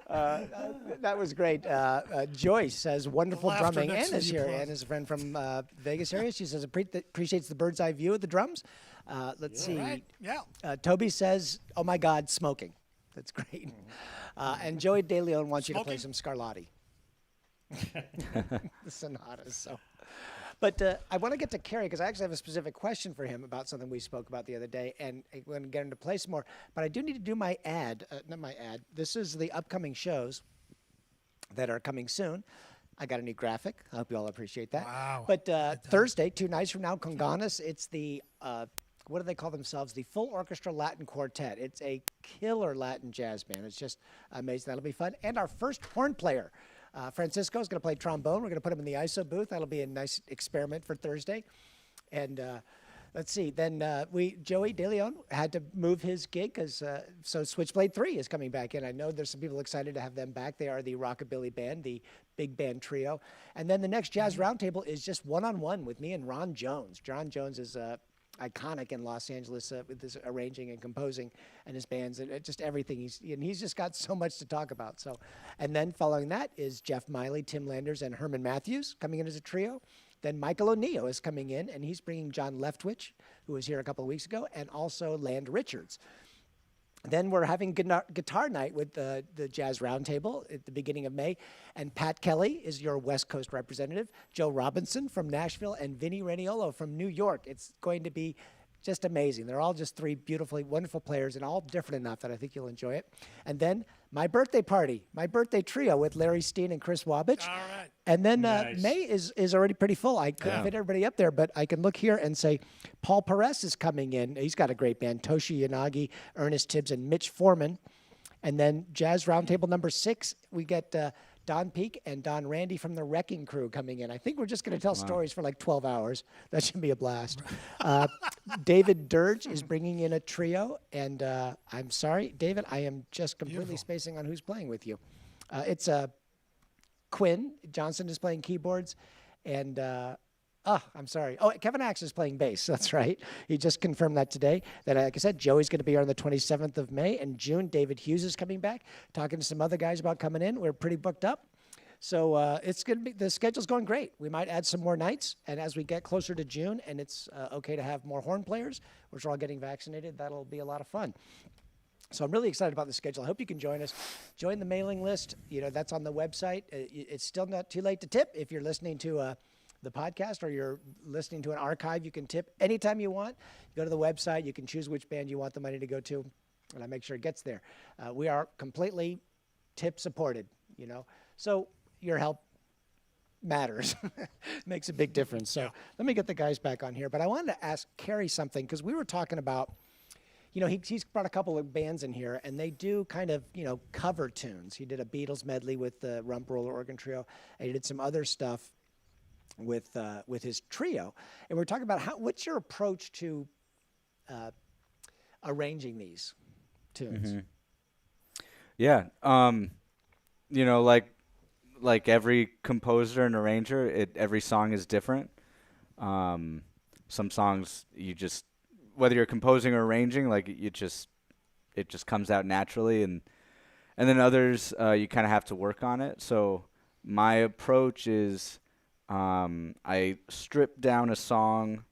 That was great. Joyce says, wonderful laughter drumming. next to Anna's the here. applause. Anna's a friend from Vegas area. She says, appreciates the bird's eye view of the drums. Let's All see. right. Yeah. Toby says, "Oh my God, smoking." That's great. And Joey De Leon wants you to play Smoking? some Scarlatti. The sonatas. So, but I want to get to Kerry because I actually have a specific question for him about something we spoke about the other day, and I'm going to get him to play some more. But I do need to do my ad. Not my ad. This is the upcoming shows that are coming soon. I got a new graphic. I hope you all appreciate that. Wow. But Thursday, 2 nights from now, Conganas, it's the, what do they call themselves? The Full Orchestra Latin Quartet. It's a killer Latin jazz band. It's just amazing. That'll be fun. And our first horn player, Francisco, is going to play trombone. We're going to put him in the ISO booth. That'll be a nice experiment for Thursday. And let's see. Then Joey De Leon had to move his gig because so Switchblade 3 is coming back in. I know there's some people excited to have them back. They are the rockabilly band, the big band trio. And then the next Jazz Roundtable is just one-on-one with me and Ron Jones. Ron Jones is iconic in Los Angeles with his arranging and composing and his bands and just everything. He's just got so much to talk about. So, and then following that is Jeff Miley, Tim Landers, and Herman Matthews coming in as a trio. Then Michael O'Neill is coming in, and he's bringing John Leftwich, who was here a couple of weeks ago, and also Land Richards. Then we're having guitar night with the Jazz Roundtable at the beginning of May. And Pat Kelly is your West Coast representative, Joe Robinson from Nashville, and Vinny Reniolo from New York. It's going to be just amazing. They're all just three beautifully, wonderful players and all different enough that I think you'll enjoy it. And then my birthday party, my birthday trio with Larry Steen and Chris Wabich. All right. And then Nice. May is already pretty full. I couldn't fit everybody up there, but I can look here and say Paul Perez is coming in. He's got a great band, Toshi Yanagi, Ernest Tibbs, and Mitch Foreman. And then Jazz Roundtable number 6, we get Don Peak and Don Randy from the Wrecking Crew coming in. I think we're just going to tell stories for like 12 hours. That should be a blast. David Dirge is bringing in a trio. And I'm sorry, David, I am just completely spacing on who's playing with you. It's Quinn Johnson is playing keyboards. And I'm sorry. Oh, Kevin Axe is playing bass. That's right. He just confirmed that today. That, like I said, Joey's going to be here on the 27th of May. And June, David Hughes is coming back, talking to some other guys about coming in. We're pretty booked up. So it's going to be, the schedule's going great. We might add some more nights. And as we get closer to June and it's okay to have more horn players, which are all getting vaccinated, that'll be a lot of fun. So I'm really excited about the schedule. I hope you can join us. Join the mailing list. That's on the website. It's still not too late to tip if you're listening to the podcast or you're listening to an archive. You can tip anytime you want. Go to the website. You can choose which band you want the money to go to, and I make sure it gets there. We are completely tip supported, So your help matters. Makes a big difference. So let me get the guys back on here. But I wanted to ask Kerry something because we were talking about, he's brought a couple of bands in here, and they do kind of, cover tunes. He did a Beatles medley with the Rump Roller Organ Trio, and he did some other stuff with his trio. And we're talking about what's your approach to arranging these tunes? Mm-hmm. Yeah. Like every composer and arranger, every song is different. Some songs whether you're composing or arranging, it just comes out naturally, and then others you kind of have to work on it. So my approach is I strip down a song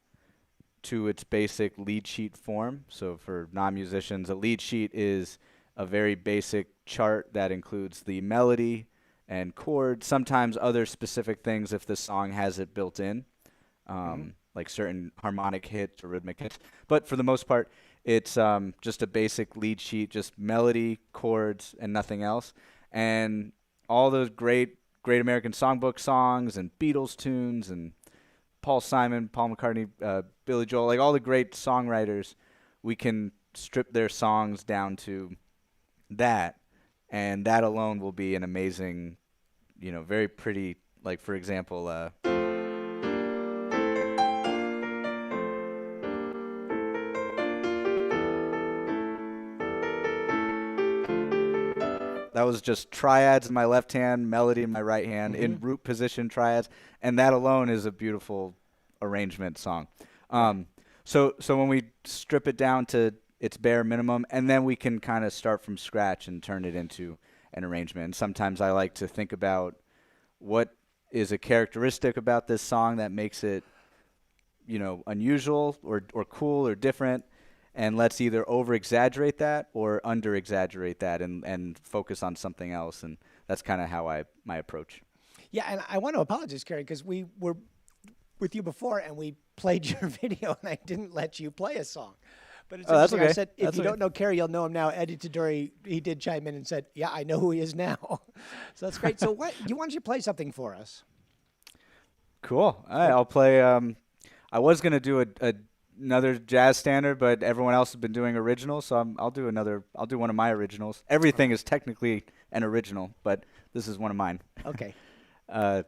to its basic lead sheet form. So for non-musicians, a lead sheet is a very basic chart that includes the melody and chords, sometimes other specific things if the song has it built in, like certain harmonic hits or rhythmic hits. But for the most part, it's just a basic lead sheet, just melody, chords, and nothing else. And all those great American songbook songs and Beatles tunes and Paul Simon, Paul McCartney, Billy Joel, like all the great songwriters, we can strip their songs down to that, and that alone will be an amazing, very pretty, like for example, that was just triads in my left hand, melody in my right hand, in root position triads, and that alone is a beautiful arrangement song. So when we strip it down to its bare minimum, and then we can kind of start from scratch and turn it into an arrangement. And sometimes I like to think about what is a characteristic about this song that makes it, unusual or cool or different, and let's either over exaggerate that or under exaggerate that and focus on something else. And that's kind of how my approach. Yeah, and I want to apologize, Carrie, because we were with you before and we played your video and I didn't let you play a song. But it's that's interesting. I okay. said, if That's you okay. don't know Carrie, you'll know him now. Eddie Taduri, he did chime in and said, yeah, I know who he is now. So that's great. So why don't you play something for us? Cool. All right, I'll play. I was gonna do another jazz standard, but everyone else has been doing originals, so I'll do another. I'll do one of my originals. Everything is technically an original, but this is one of mine. Okay.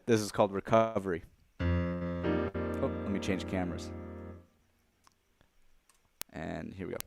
This is called Recovery. Oh, let me change cameras. And here we go.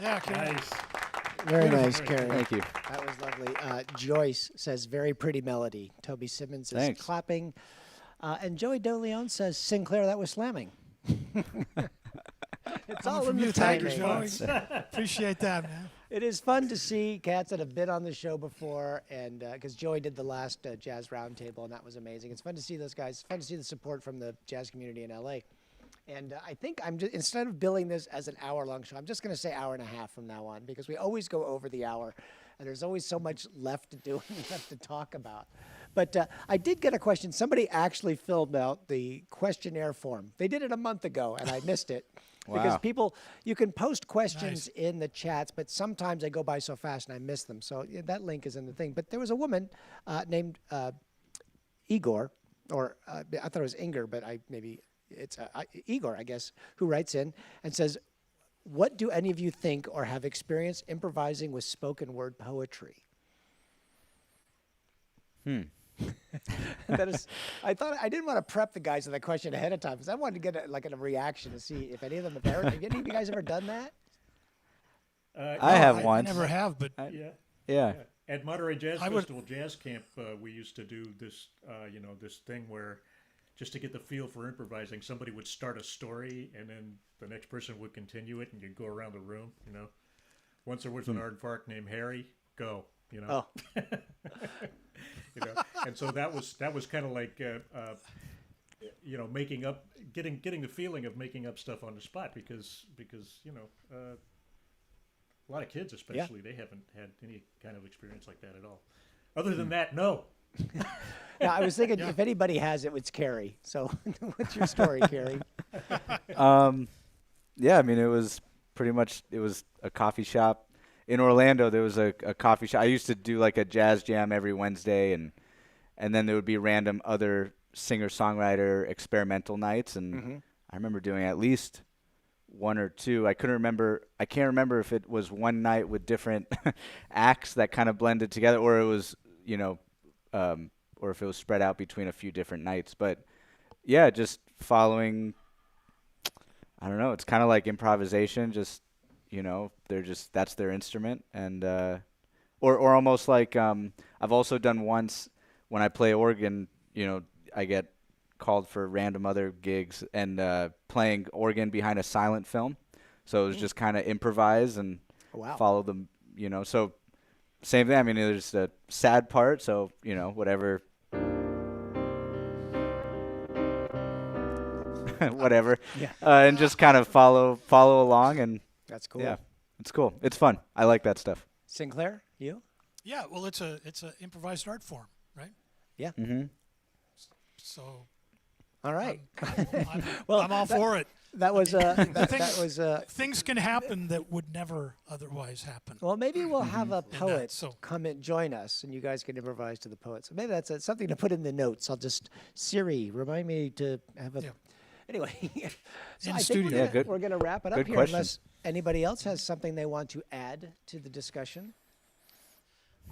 Yeah, Carrie. Nice. Very Beautiful. nice, Carrie. Thank you. That was lovely. Joyce says, very pretty melody. Toby Simmons is Thanks. clapping. And Joey DeLeon says, Sinclair, that was slamming. It's all in the Thank you, timing. Joey. Appreciate that, man. It is fun to see cats that have been on the show before, and because Joey did the last Jazz Roundtable, and that was amazing. It's fun to see those guys. It's fun to see the support from the jazz community in LA. And I think I'm just, instead of billing this as an hour-long show, I'm just going to say hour and a half from now on, because we always go over the hour, and there's always so much left to do and left to talk about. But I did get a question. Somebody actually filled out the questionnaire form. They did it a month ago, and I missed it. Because Wow. people, you can post questions in the chats, but sometimes they go by so fast and I miss them. So yeah, that link is in the thing. But there was a woman named Igor, or I thought it was Inger, but maybe it's Igor, I guess, who writes in and says, what do any of you think or have experienced improvising with spoken word poetry? That is, I thought I didn't want to prep the guys with that question ahead of time because I wanted to get a reaction to see if any of them have ever. Have any of you guys ever done that? I have I once. never have, but Yeah. At Monterey Jazz I would- Festival Jazz Camp, we used to do this, this thing where, just to get the feel for improvising, somebody would start a story, and then the next person would continue it, and you'd go around the room. Once there was an aardvark named Harry, go. Oh, And so that was kind of like making up, getting the feeling of making up stuff on the spot because a lot of kids especially they haven't had any kind of experience like that at all. Other than that, no. yeah. I was thinking if anybody has it, it's Carrie. So, what's your story, Carrie? Yeah, I mean, it was a coffee shop. In Orlando, there was a coffee shop. I used to do like a jazz jam every Wednesday, and then there would be random other singer-songwriter experimental nights. And I remember doing at least one or two. I can't remember if it was one night with different acts that kind of blended together, or it was, or if it was spread out between a few different nights. But yeah, just following, I don't know, it's kind of like improvisation, just, that's their instrument. And, or almost like, I've also done once when I play organ, I get called for random other gigs and playing organ behind a silent film. So it was just kind of improvise and follow them, so same thing. I mean, there's the sad part. So, whatever, whatever, and just kind of follow along. And That's cool. yeah, it's cool. It's fun. I like that stuff. Sinclair, you? yeah, well, it's a improvised art form, right? Yeah. Mm-hmm. So All right. I'm, Well, I'm all for it. That was that was Things can happen that would never otherwise happen. well, maybe we'll have a poet so- come and join us, and you guys can improvise to the poet. So maybe that's something to put in the notes. I'll just Siri remind me to have a. Yeah. Anyway, so In I think studio. Yeah, good. we're gonna wrap it up Good here, question. unless anybody else has something they want to add to the discussion.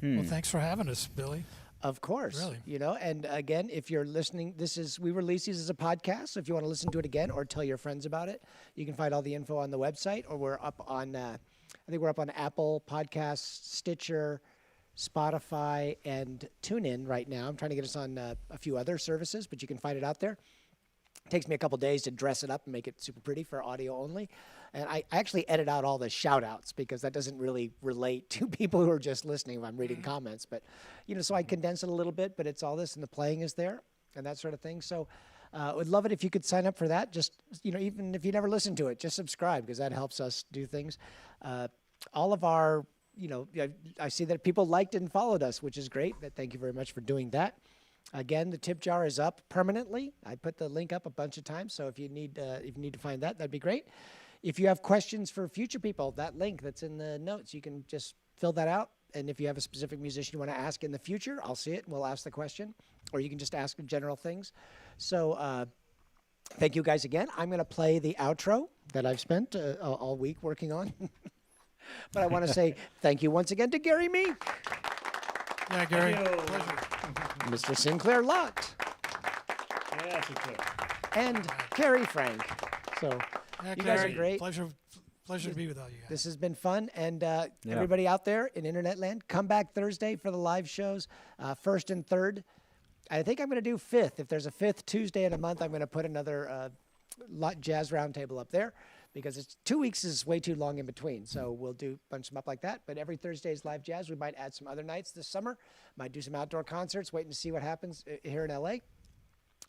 Well, thanks for having us, Billy. Of course, Really? and again, if you're listening, we release these as a podcast. So if you want to listen to it again or tell your friends about it, you can find all the info on the website, or we're up on, I think we're up on Apple Podcasts, Stitcher, Spotify, and TuneIn right now. I'm trying to get us on a few other services, but you can find it out there. It takes me a couple days to dress it up and make it super pretty for audio only. And I actually edit out all the shout outs because that doesn't really relate to people who are just listening if I'm reading comments. But, so I condense it a little bit, but it's all this and the playing is there and that sort of thing. So I would love it if you could sign up for that. Just, even if you never listen to it, just subscribe because that helps us do things. All of our, I see that people liked and followed us, which is great. But thank you very much for doing that. Again, the tip jar is up permanently. I put the link up a bunch of times, so if you need to find that, that'd be great. If you have questions for future people, that link that's in the notes, you can just fill that out. And if you have a specific musician you want to ask in the future, I'll see it and we'll ask the question. Or you can just ask general things. So thank you guys again. I'm going to play the outro that I've spent all week working on. But I want to say thank you once again to Gary Meek, Yeah, Gary. Pleasure. Mr. Sinclair Lott, Yeah, Sinclair. and Carrie Frank. So Yeah, you guys are Gary, great. Pleasure Pleasure to be with all you guys. This has been fun. And everybody out there in Internet land, come back Thursday for the live shows, 1st and 3rd. I think I'm going to do 5th. If there's a 5th Tuesday in a month, I'm going to put another jazz roundtable up there because it's 2 weeks is way too long in between. So we'll bunch them up like that. But every Thursday is live jazz. We might add some other nights this summer. Might do some outdoor concerts, waiting to see what happens here in LA.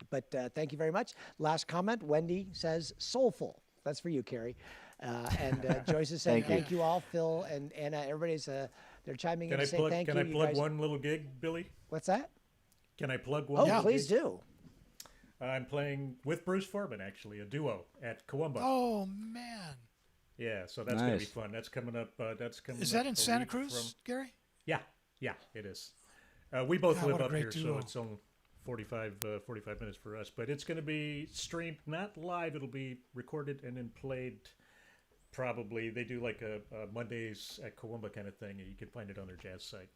But thank you very much. Last comment, Wendy says soulful. That's for you, Carrie. And Joyce is saying thank you all. Phil and Anna, everybody's they're chiming in to say thank you. Can I plug one little gig, Billy? What's that? Can I plug one? Oh, little please gig? do. I'm playing with Bruce Foreman, actually, a duo at Kawumba. Oh, man. Yeah, so that's going to be fun. That's coming up. Is that in Santa Cruz, Gary? Yeah, it is. We both live what a up great here, duo. so it's only 45 minutes for us. But it's going to be streamed, not live. It'll be recorded and then played. Probably they do like a Mondays at Kawumba kind of thing, and you can find it on their jazz site.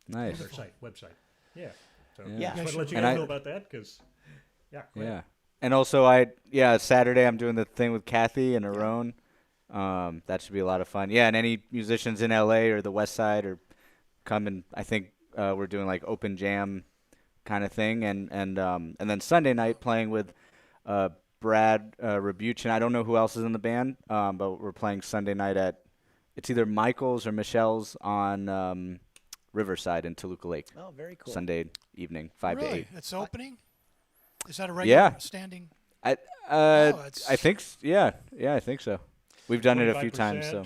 Nice. Their website. Yeah. So Yeah. just want to let you And guys know about that because, go Yeah. ahead. And also, Saturday I'm doing the thing with Kathy and Aaron. That should be a lot of fun. Yeah, and any musicians in LA or the West Side or come and I think we're doing like open jam kind of thing, and then Sunday night playing with Brad Rebuchin. I don't know who else is in the band, but we're playing Sunday night at it's either Michael's or Michelle's on Riverside in Toluca Lake. Oh, very cool. Sunday evening, 5 to 8. Really? It's opening? Is that a regular standing? I think I think so. We've done it a few times. So.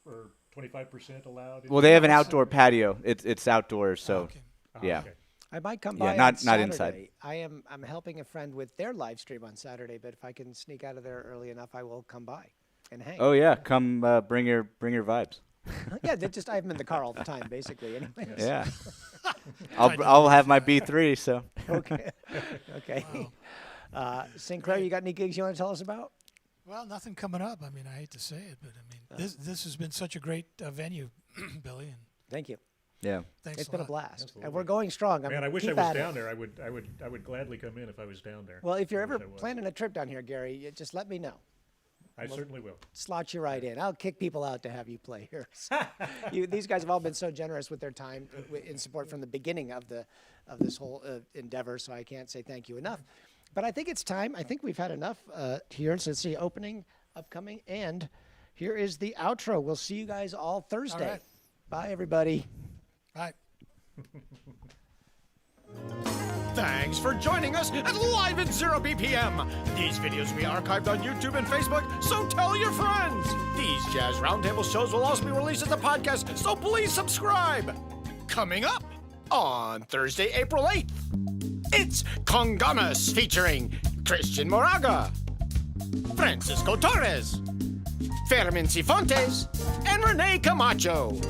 Or 25% allowed. Well, they have an outdoor patio. It's outdoors, so Okay. yeah. Okay. I might come Yeah, by not on Saturday. inside. I'm helping a friend with their live stream on Saturday, but if I can sneak out of there early enough, I will come by and hang. Oh yeah, come bring your vibes. Yeah, I have them in the car all the time, basically. Anyways. Yeah. I'll have my B3. So. Okay. Okay. Sinclair, you got any gigs you want to tell us about? Well, nothing coming up. I mean, I hate to say it, but I mean, this has been such a great venue, Billy, and Thank you. Yeah. thanks. It's a been a lot. blast, Absolutely. and we're going strong. Man, I wish I keep was at it. down there. I would gladly come in if I was down there. Well, if you're I wish ever I was. planning a trip down here, Gary, just let me know. I certainly will. Slot you right in. I'll kick people out to have you play here. These guys have all been so generous with their time in support from the beginning of this whole endeavor, so I can't say thank you enough. But I think it's time. I think we've had enough here. So let's see, opening, upcoming, and here is the outro. We'll see you guys all Thursday. All right. Bye, everybody. All right. Thanks for joining us at Live at Zero BPM. These videos we archived on YouTube and Facebook, so tell your friends. These Jazz Roundtable shows will also be released as a podcast, so please subscribe. Coming up on Thursday, April 8th, it's Congamas featuring Christian Moraga, Francisco Torres, Fermin Cifontes, and Renee Camacho.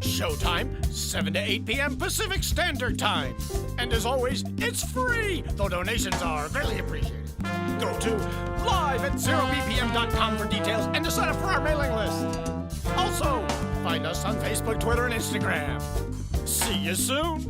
Showtime, 7 to 8 p.m. Pacific Standard Time. And as always, it's free, though donations are greatly appreciated. Go to liveatzerobpm.com for details and to sign up for our mailing list. Also, find us on Facebook, Twitter, and Instagram. See you soon.